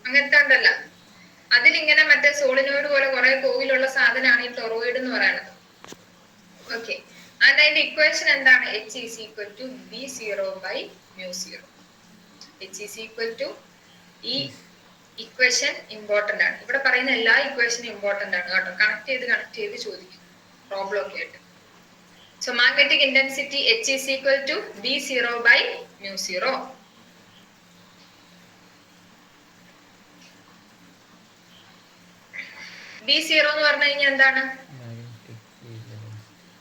അങ്ങനത്തെ ഉണ്ടല്ല, അതിലിങ്ങനെ മറ്റേ സോളിനോയിഡ് പോലെ കുറെ കോയിലുള്ള സാധനമാണ് ഈ ടൊറോയിഡ് എന്ന് പറയുന്നത്. ഓക്കെ, ആൻഡ് അതിന്റെ ഇക്വേഷൻ എന്താണ്? H is equal to B0 by mu0. H is equal to, ഈ ഇക്വേഷൻ ഇമ്പോർട്ടന്റ് ആണ്. ഇവിടെ പറയുന്ന എല്ലാ ഇക്വേഷനും ഇമ്പോർട്ടന്റ് ആണ് കേട്ടോ. കണക്ട് ചെയ്ത് ചോദിക്കും പ്രോബ്ലം ഒക്കെ ആയിട്ട്. So magnetic intensity H is equal to B0 by mu 0. B0 എന്ന് പറഞ്ഞു കഴിഞ്ഞാൽ എന്താണ്?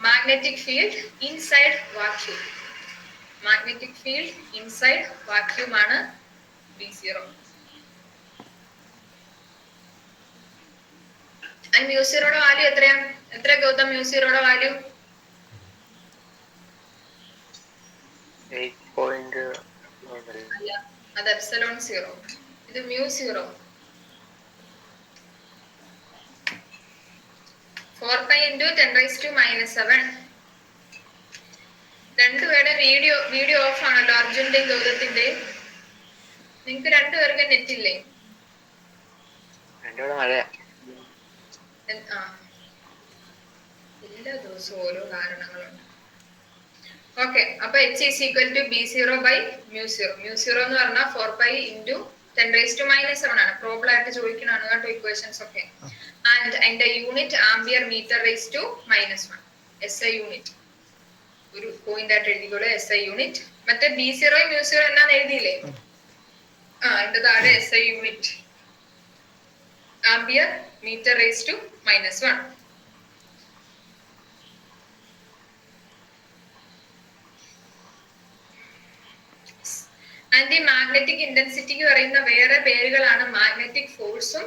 Magnetic field inside vacuum. Magnetic field inside vacuum ആണ് B0. ആൻഡ് mu 0യുടെ വാല്യൂ എത്രയാണ്? എത്ര ഗൗതം mu 0യുടെ വാല്യൂ? 8. അല്ല, അത് എപ്സിലോൺ 0. ഇത് mu 0. 4 pi into 10 raised to minus 7. രണ്ടുപേരുടെ വീഡിയോ ഓഫ് ആണല്ലോ, അർജുന്റെയും ഗൗതത്തിന്റെയും. നിങ്ങക്ക് രണ്ടുപേർക്ക് നെറ്റ് ഇല്ലേ? എല്ലാ ദിവസവും ഓരോ കാരണങ്ങളുണ്ട്. ഓക്കെ, അപ്പൊ H is equal to B0 by mu 0. mu 0 എന്ന് പറഞ്ഞാൽ 4 pi into 10 raised to minus 7 ആണ്. പ്രോബ്ലം ആയിട്ട് ചോദിക്കണാണ് കേട്ടോ ഇക്വേഷൻസ് ഒക്കെ. ആൻഡ് അതിന്റെ unit ampere metre raise to -1. SI unit ഒരു പോയിന്റ് ആയിട്ട് എഴുതിക്കോളൂ, SI യൂണിറ്റ്. മറ്റേ B0 mu 0 എന്നാന്ന് എഴുതിയില്ലേ? അതിന്റെ താഴെ SI unit ampere metre raise to -1. And ഈ മാഗ്നറ്റിക് ഇന്റൻസിറ്റിക്ക് പറയുന്ന വേറെ പേരുകളാണ് മാഗ്നറ്റിക് ഫോഴ്സും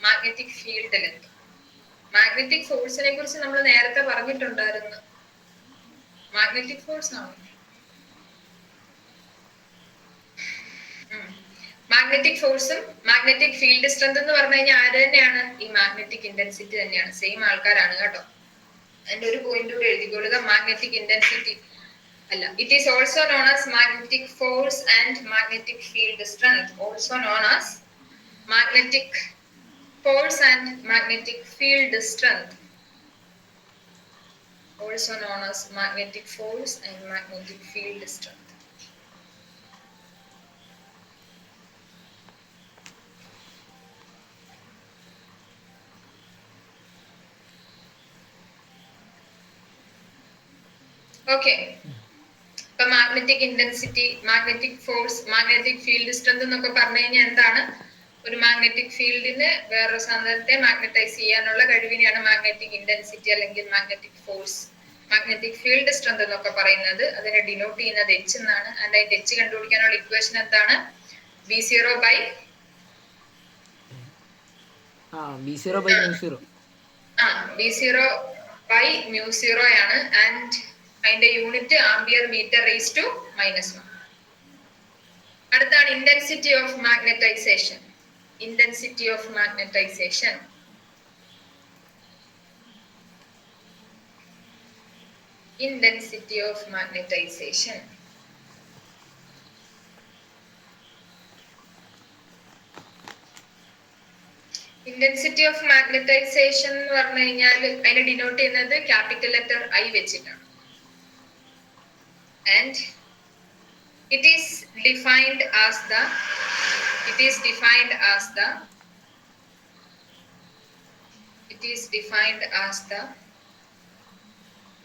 മാഗ്നറ്റിക് ഫീൽഡ് ലെങ്ത്. മാഗ്നറ്റിക് ഫോഴ്സിനെ കുറിച്ച് നമ്മൾ നേരത്തെ പറഞ്ഞിട്ടുണ്ടായിരുന്നു. മാഗ്നറ്റിക് ഫോഴ്സ് ആണ്. മാഗ്നറ്റിക് ഫോഴ്സും മാഗ്നറ്റിക് ഫീൽഡ് സ്ട്രെങ്ത് എന്ന് പറഞ്ഞു കഴിഞ്ഞാൽ ആര് തന്നെയാണ്? ഈ മാഗ്നറ്റിക് ഇന്റൻസിറ്റി തന്നെയാണ്. സെയിം ആൾക്കാരാണ് കേട്ടോ. അതിന്റെ ഒരു പോയിന്റ് കൂടെ എഴുതിക്കൊള്ളുക. മാഗ്നറ്റിക് ഇന്റൻസിറ്റി അല്ല, it is also known as magnetic force and magnetic field strength. Also known as magnetic force and magnetic field strength. Also known as magnetic force and magnetic field strength. Okay. ഇപ്പൊ magnetic intensity, magnetic force, magnetic field strength എന്നൊക്കെ പറഞ്ഞു കഴിഞ്ഞാൽ എന്താണ്? ഒരു magnetic ഫീൽഡിന് വേറൊരു സാധനത്തെ magnetize ചെയ്യാനുള്ള കഴിവിനെയാണ് magnetic intensity അല്ലെങ്കിൽ magnetic force, magnetic field strength എന്നൊക്കെ പറയുന്നത്. അതിനെ ഡിനോട്ട് ചെയ്യുന്നത് H എന്നാണ്. അതിന്റെ H കണ്ടുപിടിക്കാനുള്ള ഇക്വേഷൻ എന്താണ്? B0 by mu 0 ആണ്. ആൻഡ് അതിന്റെ unit ampere metre raise to -1. അടുത്താണ് intensity of magnetization. Intensity of magnetization. Intensity of magnetization. Intensity of magnetization എന്ന് പറഞ്ഞു കഴിഞ്ഞാൽ അതിനെ ഡിനോട്ട് ചെയ്യുന്നത് ക്യാപിറ്റൽ ലെറ്റർ I വെച്ചിട്ടാണ്. And it is defined as the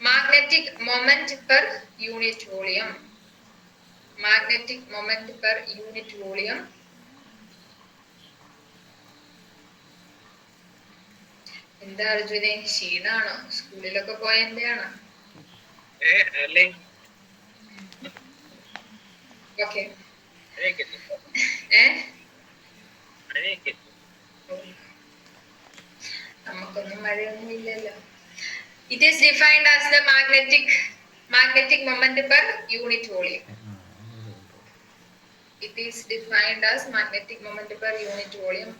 magnetic moment per unit volume. Magnetic moment per unit volume. എന്താ അർജുനെ, ക്ഷീണാണോ? സ്കൂളിലൊക്കെ പോയ എന്റെയാണോ? ഓക്കെ. നമുക്കൊന്നും മഴയൊന്നും ഇല്ലല്ലോ. It is defined as the magnetic moment per unit volume. It is defined as magnetic moment per unit volume.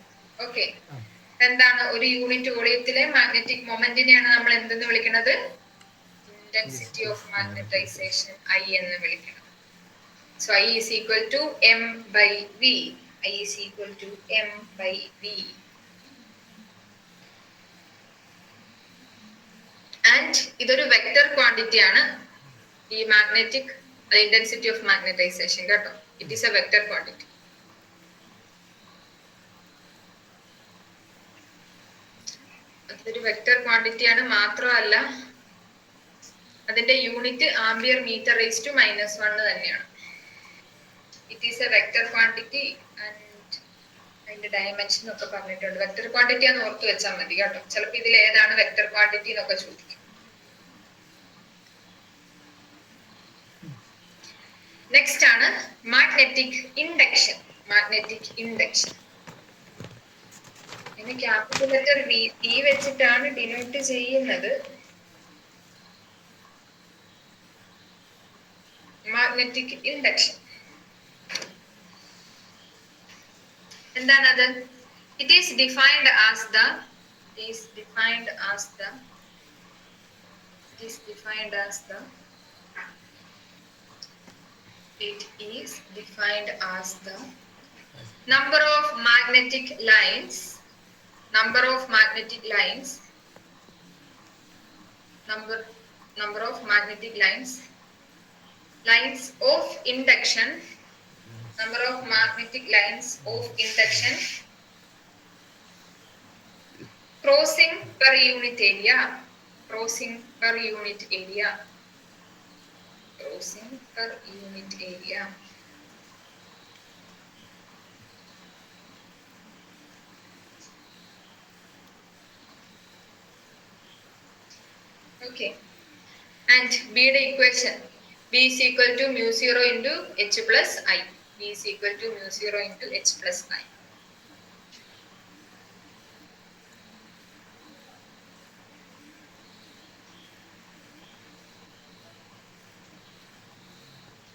Okay. എന്താണ്? ഒരു unit വോളിയത്തിലെ magnetic മൊമെന്റിനെയാണ് നമ്മൾ എന്തെന്ന് വിളിക്കുന്നത്? ഇന്റൻസിറ്റി ഓഫ് മാഗ്നറ്റൈസേഷൻ, I എന്ന് വിളിക്കുന്നത്. So I is equal to m by v. I is equal to m by v. And ഇതൊരു vector quantity ആണ് ഈ മാഗ്നറ്റിക് ഇന്റൻസിറ്റി ഓഫ് മാഗ്നറ്റൈസേഷൻ കേട്ടോ. It is a vector quantity. അതൊരു vector quantity ആണ്. മാത്രമല്ല അതിന്റെ unit ampere metre raise to -1 തന്നെയാണ്. It is a vector quantity and അതിന്റെ ഡയമെൻഷൻ ഒക്കെ പറഞ്ഞിട്ടുണ്ട്. വെക്ടർ ക്വാണ്ടിറ്റി ആണെന്ന് ഓർത്ത് വെച്ചാൽ മതി കേട്ടോ. ചിലപ്പോൾ ഇതിൽ ഏതാണ് വെക്ടർ ക്വാണ്ടിറ്റി എന്നൊക്കെ ചോദിക്കും. നെക്സ്റ്റ് ആണ് മാഗ്നെറ്റിക് ഇൻഡക്ഷൻ. മാഗ്നെറ്റിക് ഇൻഡക്ഷൻ ഇതിന് ക്യാപിറ്റൽ ലെറ്റർ ഇ വെച്ചിട്ടാണ് ഡിനോട്ട് ചെയ്യുന്നത്. മാഗ്നെറ്റിക് ഇൻഡക്ഷൻ എന്താണത്? It is defined as the it is defined as the number of magnetic lines number of magnetic lines of induction number of magnetic lines of induction crossing per unit area okay. And B the equation B is equal to mu 0 into H plus I. B is equal to mu 0 into H plus I.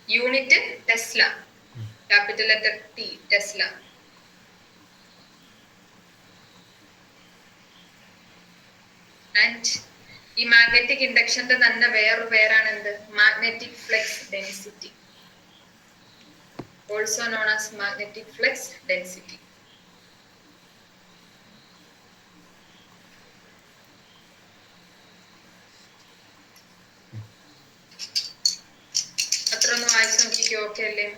Unit Tesla. Capital letter T. Tesla. And ഈ magnetic ഇൻഡക്ഷന്റെ തന്നെ വേറൊരു പേരാണ് എന്ത്? Magnetic flux density. Also known as magnetic flux density. അത്ര ഒന്ന് വായിച്ചു നോക്കിക്കോ. Okay അല്ലേ?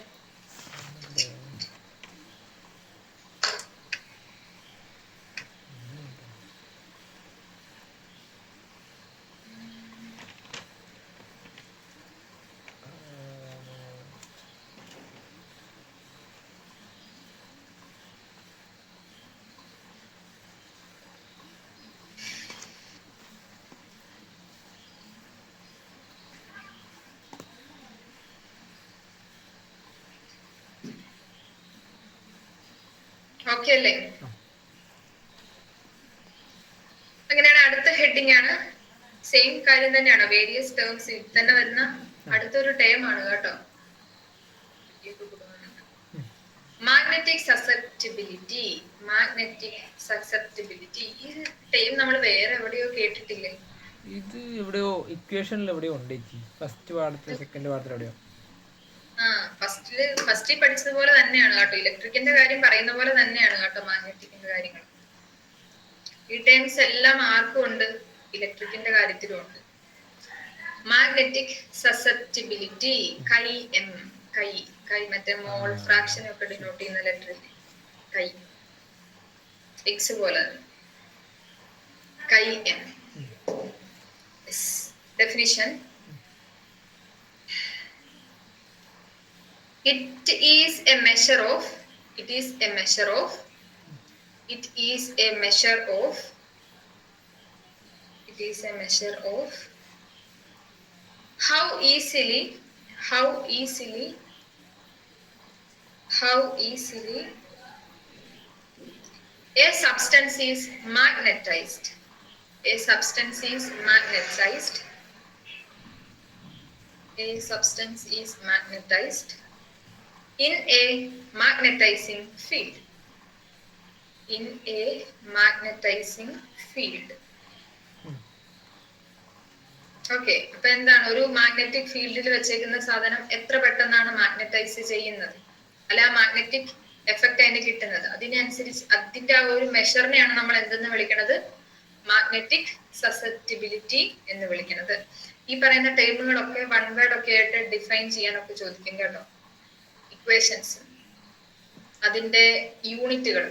ഓക്കെ അല്ലേ? അങ്ങനെയാണ്. അടുത്ത ഹെഡിങ് ആണ് സെയിം കാര്യം തന്നെയാണ്. വേരിയസ് ടേംസ് തന്നെ വരുന്ന അടുത്തൊരു ടേം ആണ് കേട്ടോ. Magnetic susceptibility. ഈ ടേം നമ്മൾ വേറെ എവിടെയോ കേട്ടിട്ടില്ലേ? ഇത് എവിടെയോ ഇക്വേഷനിൽ എവിടെയോ ഉണ്ട്. ഫസ്റ്റ് പാഠത്തിൽ സെക്കൻഡ് പാഠത്തിൽ എവിടെയോ. ഫസ്റ്റിൽ പഠിച്ചതുപോലെ തന്നെയാണ് കേട്ടോ. ഇലക്ട്രിക്കിന്റെ കാര്യം പറയുന്ന പോലെ തന്നെയാണ് കേട്ടോ മാഗ്നറ്റിക്കിന്റെ കാര്യങ്ങൾ. ഈ ടേംസ് എല്ലാം ആർക്കും ഉണ്ട്, ഇലക്ട്രിക്കിന്റെ കാര്യത്തിലും ഉണ്ട്. മാഗ്നറ്റിക് സസെപ്റ്റിബിലിറ്റി കൈ മറ്റേ മോൾ ഫ്രാക്ഷൻ ഒക്കെ ഡിനോട്ട് ചെയ്യുന്ന ലെറ്റർ കൈ എക്സ് പോലെ കൈ M. Definition It is a measure of how easily a substance is magnetized. In a magnetizing field. Okay. അപ്പൊ എന്താണ് ഒരു മാഗ്നറ്റിക് ഫീൽഡിൽ വെച്ചേക്കുന്ന സാധനം എത്ര പെട്ടെന്നാണ് മാഗ്നറ്റൈസ് ചെയ്യുന്നത്, അല്ല ആ മാഗ്നറ്റിക് എഫക്റ്റ് അതിന് കിട്ടുന്നത്, അതിനനുസരിച്ച് അതിന്റെ ആ ഒരു മെഷറിനെയാണ് നമ്മൾ എന്തെന്ന് വിളിക്കുന്നത്? മാഗ്നറ്റിക് സസെപ്റ്റിബിലിറ്റി എന്ന് വിളിക്കുന്നത്. ഈ പറയുന്ന ടേമുകളൊക്കെ വൺ വേർഡ് ഒക്കെ ആയിട്ട് ഡിഫൈൻ ചെയ്യാനൊക്കെ ചോദിക്കും കേട്ടോ. ഇക്വേഷൻസ്, അതിന്റെ യൂണിറ്റുകൾ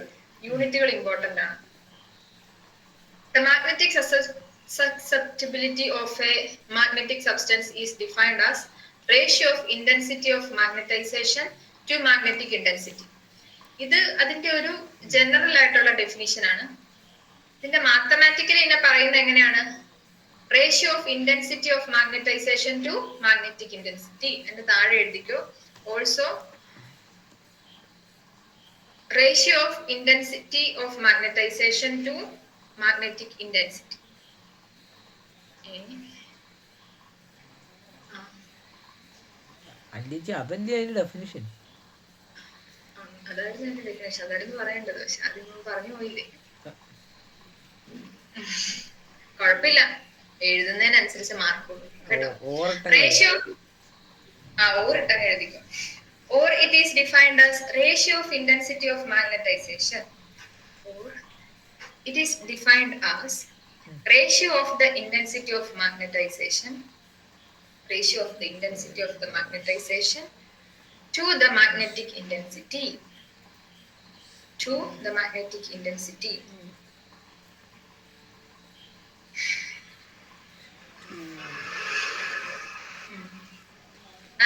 ഇമ്പോർട്ടന്റ് ആണ്. The magnetic susceptibility of a magnetic substance is defined as ratio of intensity of magnetization to magnetic intensity. ഇത് അതിന്റെ ഒരു ജനറൽ ആയിട്ടുള്ള ഡെഫിനിഷൻ ആണ്. ഇതിന്റെ മാത്തമാറ്റിക്കലി ഇതിനെ പറയുന്നത് എങ്ങനെയാണ്? Ratio of intensity of magnetisation to magnetic intensity എന്ന് താഴെ എഴുതിക്കോ. Also ratio of intensity of magnetisation to magnetic intensity. അല്ലേച്ചി അതല്ലേ അതിന്റെ ഡെഫിനിഷൻ? അതായിരുന്നു എന്റെ ഡെഫിനേഷൻ. അതായിരുന്നു പറയേണ്ടത്. പക്ഷെ അത് നിങ്ങൾ പറഞ്ഞു പോയില്ലേ. കുഴപ്പമില്ല, എഴുതുന്നതിനനുസരിച്ച് മാർക്ക് കൊടുക്കും കേട്ടോ. Ratio ഓവറിട്ടങ്ങ് എഴുതിക്കും. Or it is defined as ratio of intensity of magnetization. Or it is defined as ratio of the intensity of magnetization. Ratio of the intensity of the magnetization to the magnetic intensity. To the magnetic intensity.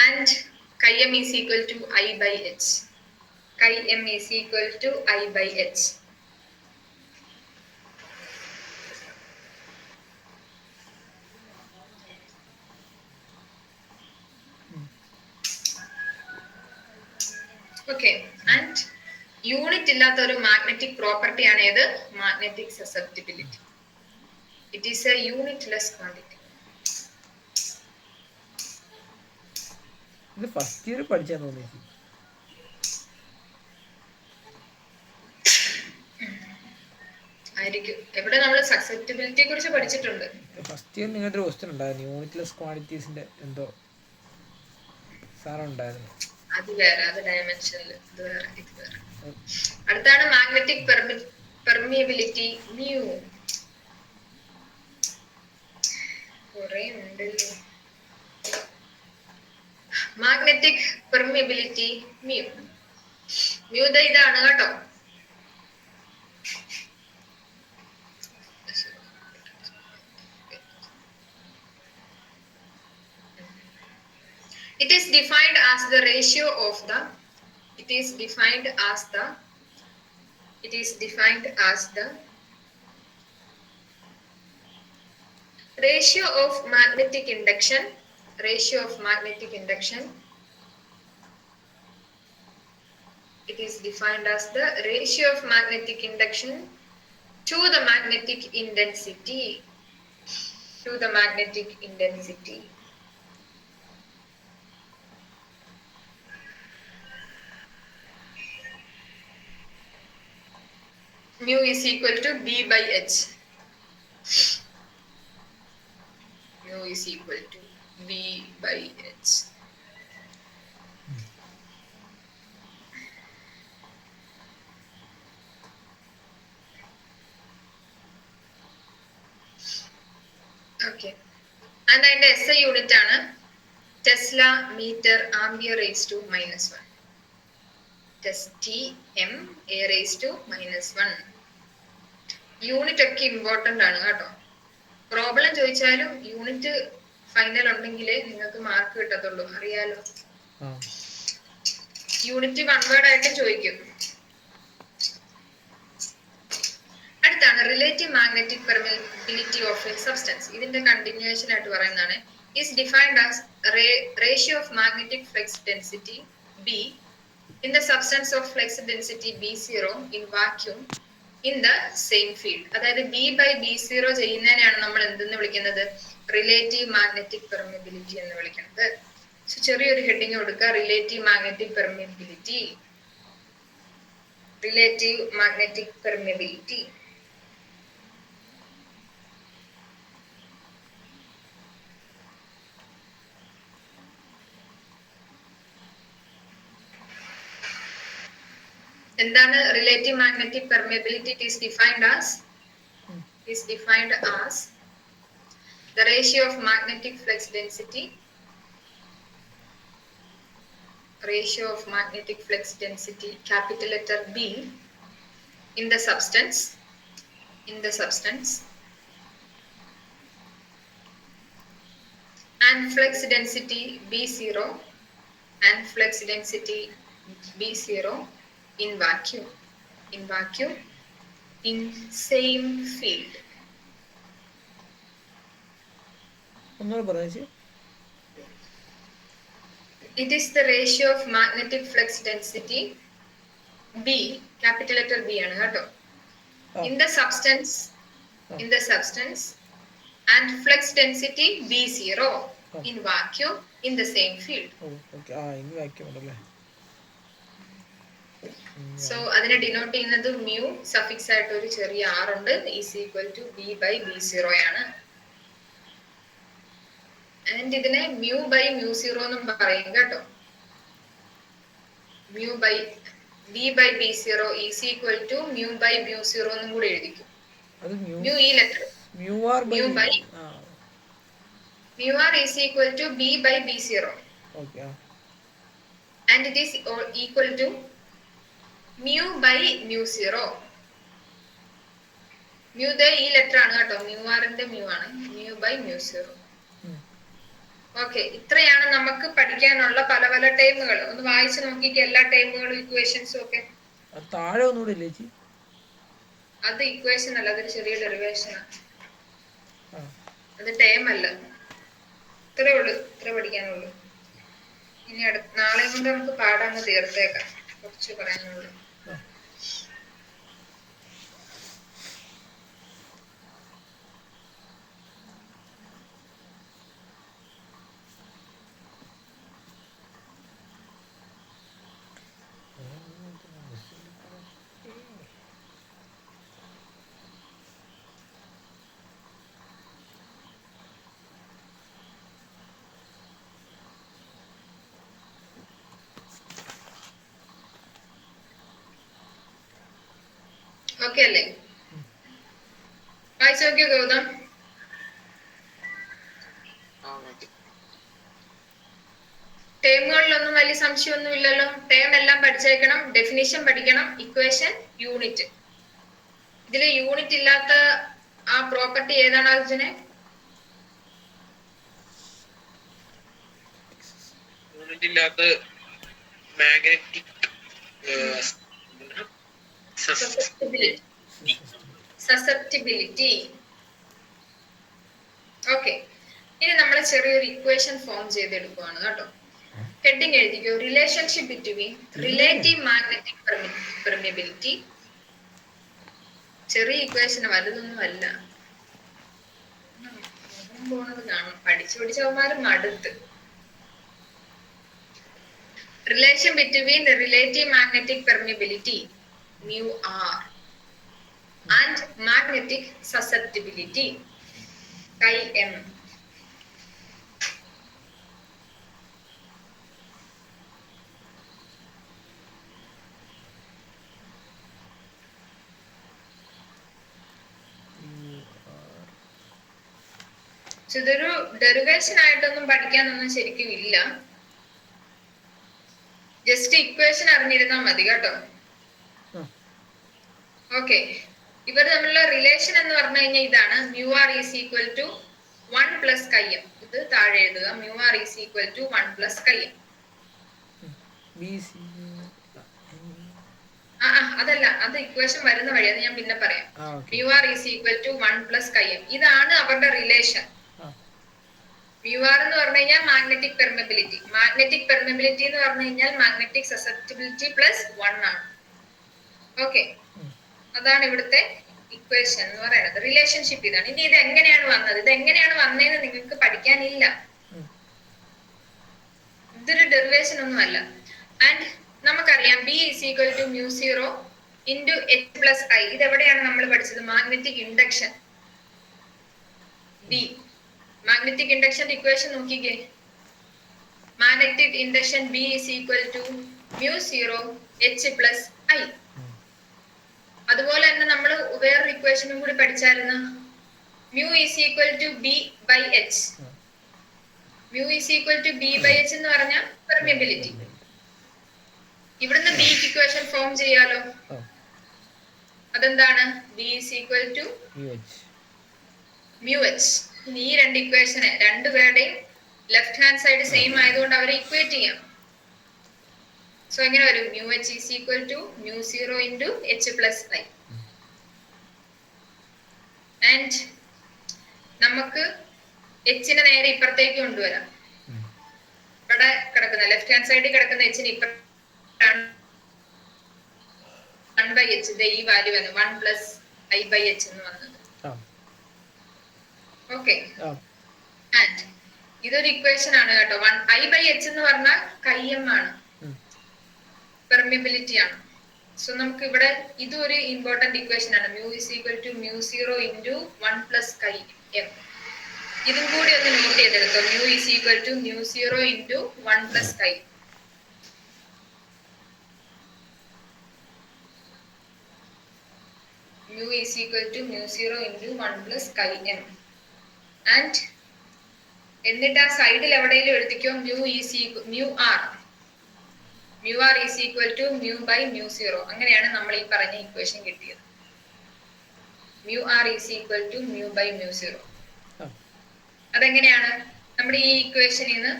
And chi m is equal to I by h. Chi m is equal to I by h. Okay, and unit ഇല്ലാത്ത ഒരു magnetic property ആണ് ഏത്? Magnetic susceptibility. It is A unitless quantity. ഇത് first year പഠിച്ചാ തോന്നി. ആയിരിക്കും. എവിടെ നമ്മൾ സസെപ്റ്റിബിലിറ്റിയെ കുറിച്ച് പഠിച്ചിട്ടുണ്ട്. ഫസ്റ്റ് ഇയർ നിങ്ങളുടെ ഒരു ക്വസ്റ്റ്യൻ ഉണ്ടായിരുന്നു, യൂണിറ്റ്ലെസ് ക്വാണ്ടിറ്റീസിന്റെ എന്തോ സാധനം ഉണ്ടായിരുന്നു. അത് വേറെ, അത് ഡയമെൻഷനിൽ, ഇത് വേറെ, ഇത് വേറെ. അടുത്താണ് മാഗ്നറ്റിക് പെർമിയബിലിറ്റി മ്യൂ. കുറെ ഉണ്ടല്ലോ. Magnetic permeability mu. മ്യൂ ഇതാണ് കേട്ടോ. It is defined as the ratio of the ratio of magnetic induction. It is defined as the ratio of magnetic induction to the magnetic intensity. Mu is equal to B by H. Mu is equal to B by H. Okay. And അതിന്റെ SI unit ആണ് tesla metre ampere raise to -1. TM A raised to -1. Unit ഒക്കെ important ആണ് കേട്ടോ. Problem ചോദിച്ചാലും unit final ഉണ്ടെങ്കിലേ നിങ്ങൾക്ക് mark കിട്ടത്തുള്ളൂ, അറിയാലോ. യൂണിറ്റ് വൺ വേർഡ് ആയിട്ട് ചോദിക്കും. അടുത്താണ് relative magnetic permeability of A substance. ഇതിന്റെ കണ്ടിന്യൂവേഷൻ ആയിട്ട് പറയുന്നതാണ്. Is defined as ratio of magnetic flux density B in the substance of flux density B0 in vacuum in the same field. അതായത് B by B0 ചെയ്യുന്നതിനെയാണ് നമ്മൾ എന്തെന്ന് വിളിക്കുന്നത്? Relative magnetic permeability എന്ന് വിളിക്കുന്നത്. ചെറിയൊരു ഹെഡിങ് കൊടുക്കുക, റിലേറ്റീവ് മാഗ്നറ്റിക് പെർമിയബിലിറ്റി. എന്താണ് relative magnetic permeability? It is defined as the ratio of magnetic flux density capital letter B in the substance and flux density B0 and flux density B0 in vacuum in same field. ഒന്നുകൂടെ പറഞ്ഞു. It is the ratio of magnetic flux density B, capital letter B ആണ് കേട്ടോ, in the substance and flux density B0 in vacuum in the same field. ഇനി വാക്യം ഉണ്ടല്ലേ. So അതിനെ denote ചെയ്യുന്നത് mu suffix ആയിട്ട് ഒരു ചെറിയ r ഉണ്ട്, ഈസ് ഈക്വൽ ടു B/B0 ആണ്. ആൻഡ് ഇതിനെ μ/μ0 എന്നും പറയും കേട്ടോ. B/B0 ഈസ് ഈക്വൽ ടു μ/μ0 എന്നും കൂടി എഴുതിക്കും. മ്യൂ ഈ letter μr is equal to B/B0. Okay. And it is equal to μ/μ0. Mu ഈ ലെറ്റർ ആണ് കേട്ടോ, മ്യൂആറിന്റെ മ്യൂ ആണ്, μ/μ0. ഓക്കെ, ഇത്രയാണ് നമുക്ക് പഠിക്കാനുള്ള പല പല ടേമുകൾ. ഒന്ന് വായിച്ചു നോക്കിക്ക് എല്ലാ ടേമുകളും ഇക്വേഷൻസും ഒക്കെ. താഴെ ഒന്നുകൂടെ ഇല്ലേ ചേച്ചി? അത് ഇക്വേഷൻ അല്ല, അതൊരു ചെറിയ ഡെറിവേഷൻ ആണ്, അത് ടേം അല്ല. ഇത്രേ ഉള്ളൂ, ഇത്ര പഠിക്കാനുള്ളൂ. ഇനി നാളെ കൊണ്ട് നമുക്ക് പാടാന്ന് തീർത്തേക്കാം, കുറച്ച് പറയാനുള്ളൂ. ഓക്കെ അല്ലേ? വായിച്ചു നോക്കിയോ ഗൗതം? ടേമുകളിലൊന്നും വലിയ സംശയമൊന്നും ഇല്ലല്ലോ. ടേം എല്ലാം പഠിച്ചേക്കണം, ഡെഫിനിഷൻ പഠിക്കണം, ഇക്വേഷൻ, യൂണിറ്റ്. ഇതില് യൂണിറ്റ് ഇല്ലാത്ത ആ പ്രോപ്പർട്ടി ഏതാണ് അർജുനെ? യൂണിറ്റ് ഇല്ലാത്ത മാഗ്നറ്റിക് സസെപ്റ്റിബിലിറ്റി. ഓക്കെ, ഇനി നമ്മൾ ചെറിയൊരു ഇക്വേഷൻ ഫോം ചെയ്തെടുക്കുവാണ് കേട്ടോ. ഹെഡിങ് എഴുതിക്കോ, relationship between relative magnetic permeability. ചെറിയ ഇക്വേഷൻ, വലുതൊന്നും അല്ല. പോണത് കാണും, പഠിച്ചവന്മാരും മടുത്ത്. Relation between relative magnetic permeability μr and magnetic susceptibility Chi-m. ഇതൊരു ഡെറിവേഷൻ ആയിട്ടൊന്നും പഠിക്കാനൊന്നും ശരിക്കും ഇല്ല, ജസ്റ്റ് ഇക്വേഷൻ അറിഞ്ഞിരുന്നാൽ മതി കേട്ടോ. ഓക്കെ, ഇവർ തമ്മിലുള്ള റിലേഷൻ എന്ന് പറഞ്ഞു കഴിഞ്ഞാൽ ഇതാണ്, μr is equal to 1 plus Chi-m. ഇത് താഴെ എഴുതുക, μr is equal to 1 plus Chi-m. അതല്ല, അത് ഇക്വേഷൻ വരുന്ന വഴി, അത് ഞാൻ പിന്നെ പറയാം. μr is equal to 1 plus Chi-m. ഇതാണ് അവരുടെ റിലേഷൻ. μr എന്ന് പറഞ്ഞു കഴിഞ്ഞാൽ മാഗ്നറ്റിക് പെർമിയബിലിറ്റി, മാഗ്നറ്റിക് പെർമിയബിലിറ്റി എന്ന് പറഞ്ഞു കഴിഞ്ഞാൽ മാഗ്നറ്റിക് സസെപ്റ്റിബിലിറ്റി പ്ലസ് 1 ആണ്. ഓക്കെ, അതാണ് ഇവിടുത്തെ ഇക്വേഷൻ എന്ന് പറയുന്നത്. റിലേഷൻഷിപ്പ് ഇതാണ്. ഇനി ഇത് എങ്ങനെയാണ് വന്നത്, ഇത് എങ്ങനെയാണ് വന്നതെന്ന് നിങ്ങൾക്ക് പഠിക്കാനില്ല, ഇതൊരു ഡെറിവേഷൻ ഒന്നും അല്ല. ആൻഡ് നമുക്കറിയാം B is equal to μ0 into H plus I. ഇതെവിടെയാണ് നമ്മൾ പഠിച്ചത്? Magnetic induction B. മാഗ്നറ്റിക് ഇൻഡക്ഷന്റെ ഇക്വേഷൻ നോക്കിക്കേ, magnetic induction B is equal to μ0 H plus I. അതുപോലെ തന്നെ നമ്മൾ വേറൊരു ഇക്വേഷനും കൂടി പഠിച്ചായിരുന്നു, mu is equal to B/H. Mu is equal to B/H എന്ന് പറഞ്ഞാൽ പെർമിയബിലിറ്റി. ഇവിടുന്ന് ബിക്ക് ഇക്വേഷൻ ഫോം ചെയ്യാലോ. അതെന്താണ്? B is equal to μH. ഇനി ഈ രണ്ട് ഇക്വേഷനെ രണ്ടുപേരുടെയും ലെഫ്റ്റ് ഹാൻഡ് സൈഡ് സെയിം ആയതുകൊണ്ട് അവരെ ഇക്വേറ്റ് ചെയ്യാം. സോ എങ്ങനെ വരും? Mu H is equal to mu 0 into H plus I. And നമുക്ക് എച്ചിനെ നേരെ ഇപ്പുറത്തേക്ക് കൊണ്ടുവരാം. ഇവിടെ കിടക്കുന്ന ലെഫ്റ്റ് ഹാൻഡ് സൈഡിൽ കിടക്കുന്ന എച്ചിന് ഇപ്പുറത്താണ് 1/h ഈ വാല്യൂ വന്നു 1 പ്ലസ് i/h എന്ന് വന്നത്. ഓക്കെ, ആൻഡ് ഇതൊരു ഇക്വേഷൻ ആണ് കേട്ടോ. i/h എന്ന് പറഞ്ഞാൽ കൈഎം ആണ്, പെർമിബിലിറ്റി ആണ്. സോ നമുക്ക് ഇവിടെ ഇതൊരു ഇമ്പോർട്ടന്റ് ഇക്വേഷൻ ആണ്. Mu is equal to mu 0 into 1 plus chi m. ഇതും കൂടി ഒന്ന് നോട്ട് ചെയ്തെടുത്തോ. Mu is equal to mu 0 into 1 plus chi. Mu is equal to mu 0 into 1 plus chi m. And എന്നിട്ട് ആ സൈഡിൽ എവിടെയെങ്കിലും എഴുതിക്കോ mu R. Mu R is equal to mu by mu 0. അങ്ങനെയാണ് നമ്മൾ ഈ പറഞ്ഞ ഇക്വേഷൻ കിട്ടിയത്. Mu R is equal to mu by mu 0. അതെങ്ങനെയാണ്? നമ്മുടെ ഈ ഇക്വേഷനിൽ നിന്ന്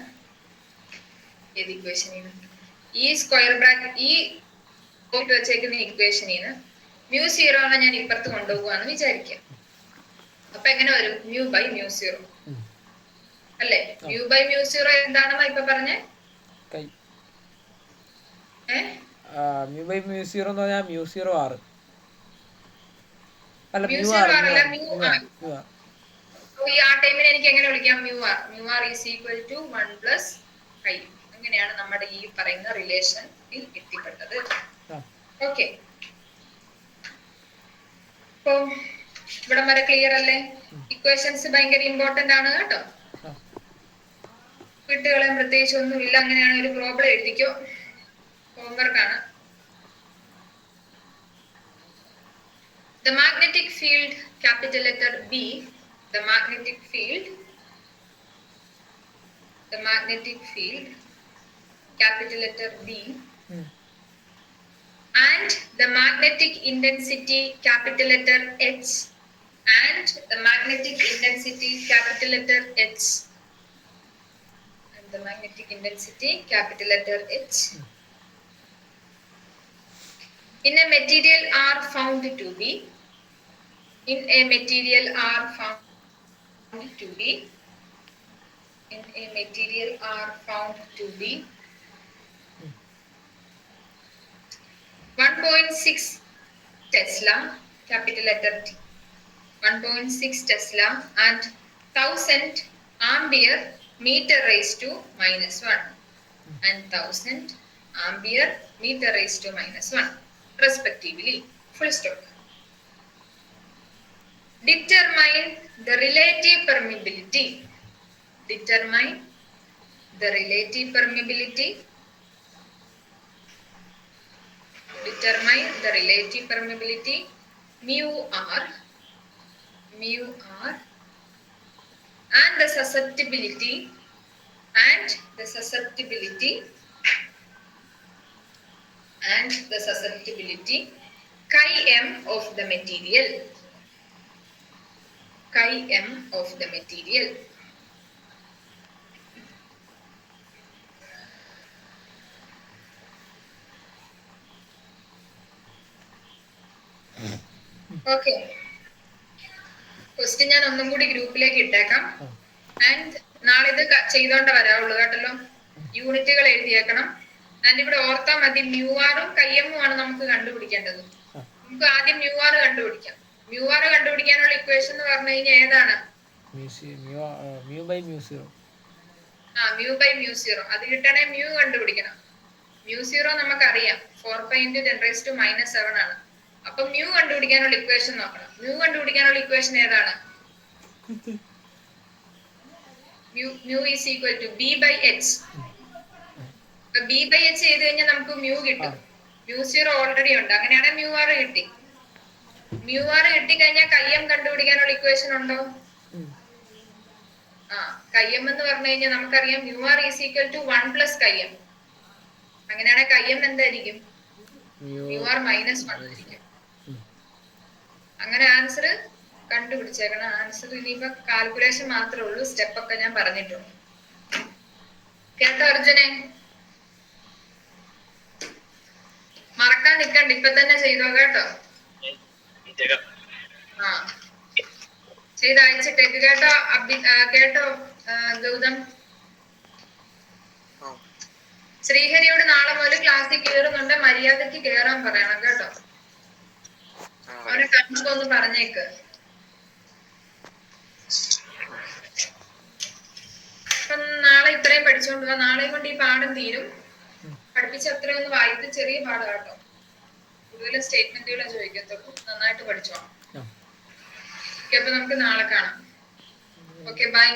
ഈ സ്ക്വയർ ബ്രാക്കറ്റ് ഈ വെച്ചേക്കുന്ന ഇക്വേഷനിൽ നിന്ന് മ്യൂ 0 ഞാൻ ഇപ്പുറത്ത് കൊണ്ടുപോകുകയാണെന്ന് വിചാരിക്കാം. അപ്പൊ എങ്ങനെ വരും? മ്യൂ ബൈ മ്യൂ 0 അല്ലേ? മ്യൂ ബൈ മ്യൂ 0 എന്താണെന്നാ ഇപ്പൊ പറഞ്ഞേ? മ്യൂ ബൈ മ്യൂ 0 എന്ന് പറഞ്ഞാൽ മ്യൂ 0 ആർ അല്ല, മ്യൂ മ്യൂ 0 ആർ അല്ല മ്യൂ ആർ. ഈ ആ ടൈമിൽ എനിക്ക് എങ്ങനെ വിളിക്കാം? Mu R. Mu R is equal to 1 plus I. അങ്ങനെയാണ് നമ്മുടെ ഈ പറയുന്ന റിലേഷനിൽ എത്തിപ്പെട്ടത്. ഓക്കെ, അപ്പൊ ഇവിടം വരെ ക്ലിയർ അല്ലേ? ഇക്വേഷൻസ് ഭയങ്കര ഇമ്പോർട്ടന്റ് ആണ് കേട്ടോ. കുട്ടികളെ പ്രത്യേകിച്ച് ഒന്നുമില്ല. അങ്ങനെയാണ് ഒരു പ്രോബ്ലം എഴുതിക്കോ, ഹോംവർക്ക് ആണ്. The magnetic field, capital letter B, the magnetic field, capital letter B, and the magnetic intensity, capital letter H, and the magnetic intensity, capital letter H, and the magnetic intensity, capital letter H, in a material are found to be, in a material are found to be, in a material are found to be 1.6 Tesla, capital letter T, 1.6 Tesla and 1000 ampere meter raised to -1 and 1000 ampere meter raised to -1 respectively. Full stop. Determine the relative permeability. Determine the relative permeability. Determine the relative permeability mu r and the susceptibility chi m of the material. Chi m of the material. Okay, question ഞാൻ ഒന്നും കൂടി ഗ്രൂപ്പിലേക്ക് ഇട്ടേക്കാം. And നാളെ ഇത് ചെയ്തോണ്ട് വരാവുള്ളൂ കേട്ടല്ലോ. യൂണിറ്റുകൾ എഴുതിയേക്കണം. ആൻഡ് ഇവിടെ ഓർത്താൽ മതി, മ്യൂ ആറും കയ്യമ്മും ആണ് നമുക്ക് കണ്ടുപിടിക്കേണ്ടത്. നമുക്ക് ആദ്യം മ്യൂ ആർ കണ്ടുപിടിക്കാം. മ്യൂ ആർ കണ്ടുപിടിക്കാനുള്ള ഇക്വേഷൻ എന്ന് പറഞ്ഞു കഴിഞ്ഞാൽ ഏതാണ്? Mu by mu 0. Mu by mu 0. അത് കിട്ടണേ മ്യൂ കണ്ടുപിടിക്കണം. മ്യൂ 0 നമുക്കറിയാം 4π × 10⁻⁷ ആണ്. അപ്പൊ മ്യൂ കണ്ടുപിടിക്കാനുള്ള ഇക്വേഷൻ നോക്കണം. മ്യൂ കണ്ടുപിടിക്കാനുള്ള ഇക്വേഷൻ ഏതാണ്? Mu is equal to b/h. b/h ചെയ്ത് കഴിഞ്ഞാൽ നമുക്ക് മ്യൂ കിട്ടും. മ്യൂ 0 ഓൾറെഡി ഉണ്ട്. അങ്ങനെയാണെങ്കിൽ മ്യൂ ആർ കിട്ടി. മ്യൂ ആർ കിട്ടിക്കഴിഞ്ഞാൽ കയ്യം കണ്ടുപിടിക്കാനുള്ള ഇക്വേഷൻ ഉണ്ടോ? കയ്യം എന്ന് പറഞ്ഞു കഴിഞ്ഞാൽ നമുക്കറിയാം mu R is equal to 1 plus chi m. അങ്ങനെയാണെങ്കിൽ കയ്യം എന്തായിരിക്കും? മ്യൂ ആർ -1 ആയിരിക്കും. അങ്ങനെ ആൻസർ കണ്ടുപിടിച്ചേക്കണം. ആൻസർ ഇനിയിപ്പോ കാൽക്കുലേഷൻ മാത്രമേ ഉള്ളൂ. സ്റ്റെപ്പ് ഒക്കെ ഞാൻ പറഞ്ഞിട്ടുണ്ട്. കേട്ടോ അർജുനെ? മറക്കാൻ നിക്കണ്ട, ഇപ്പൊ തന്നെ ചെയ്തോ കേട്ടോ. ആ ചെയ്ത് അയച്ചിട്ടേക്ക് കേട്ടോ. കേട്ടോ ഗൗതം? ശ്രീഹരിയോട് നാളെ മുതൽ ക്ലാസ്സിൽ കയറുന്നുണ്ട്, മര്യാദക്ക് കേറാൻ പറയണം കേട്ടോ. അവരെ കണ്ടൊന്ന് പറഞ്ഞേക്ക്. അപ്പം നാളെ ഇത്രയും പഠിച്ചോണ്ട് പോവാ. നാളെയും കൊണ്ട് ഈ പാഠം തീരും. പഠിപ്പിച്ച അത്രയൊന്ന് വായിച്ച് ചെറിയ പാഠം കേട്ടോ. കൂടുതലും സ്റ്റേറ്റ്മെന്റുകളെ ചോദിക്കത്തുള്ളൂ. നന്നായിട്ട് പഠിച്ചോണം. ഓക്കെ, അപ്പൊ നമുക്ക് നാളെ കാണാം. Okay, by.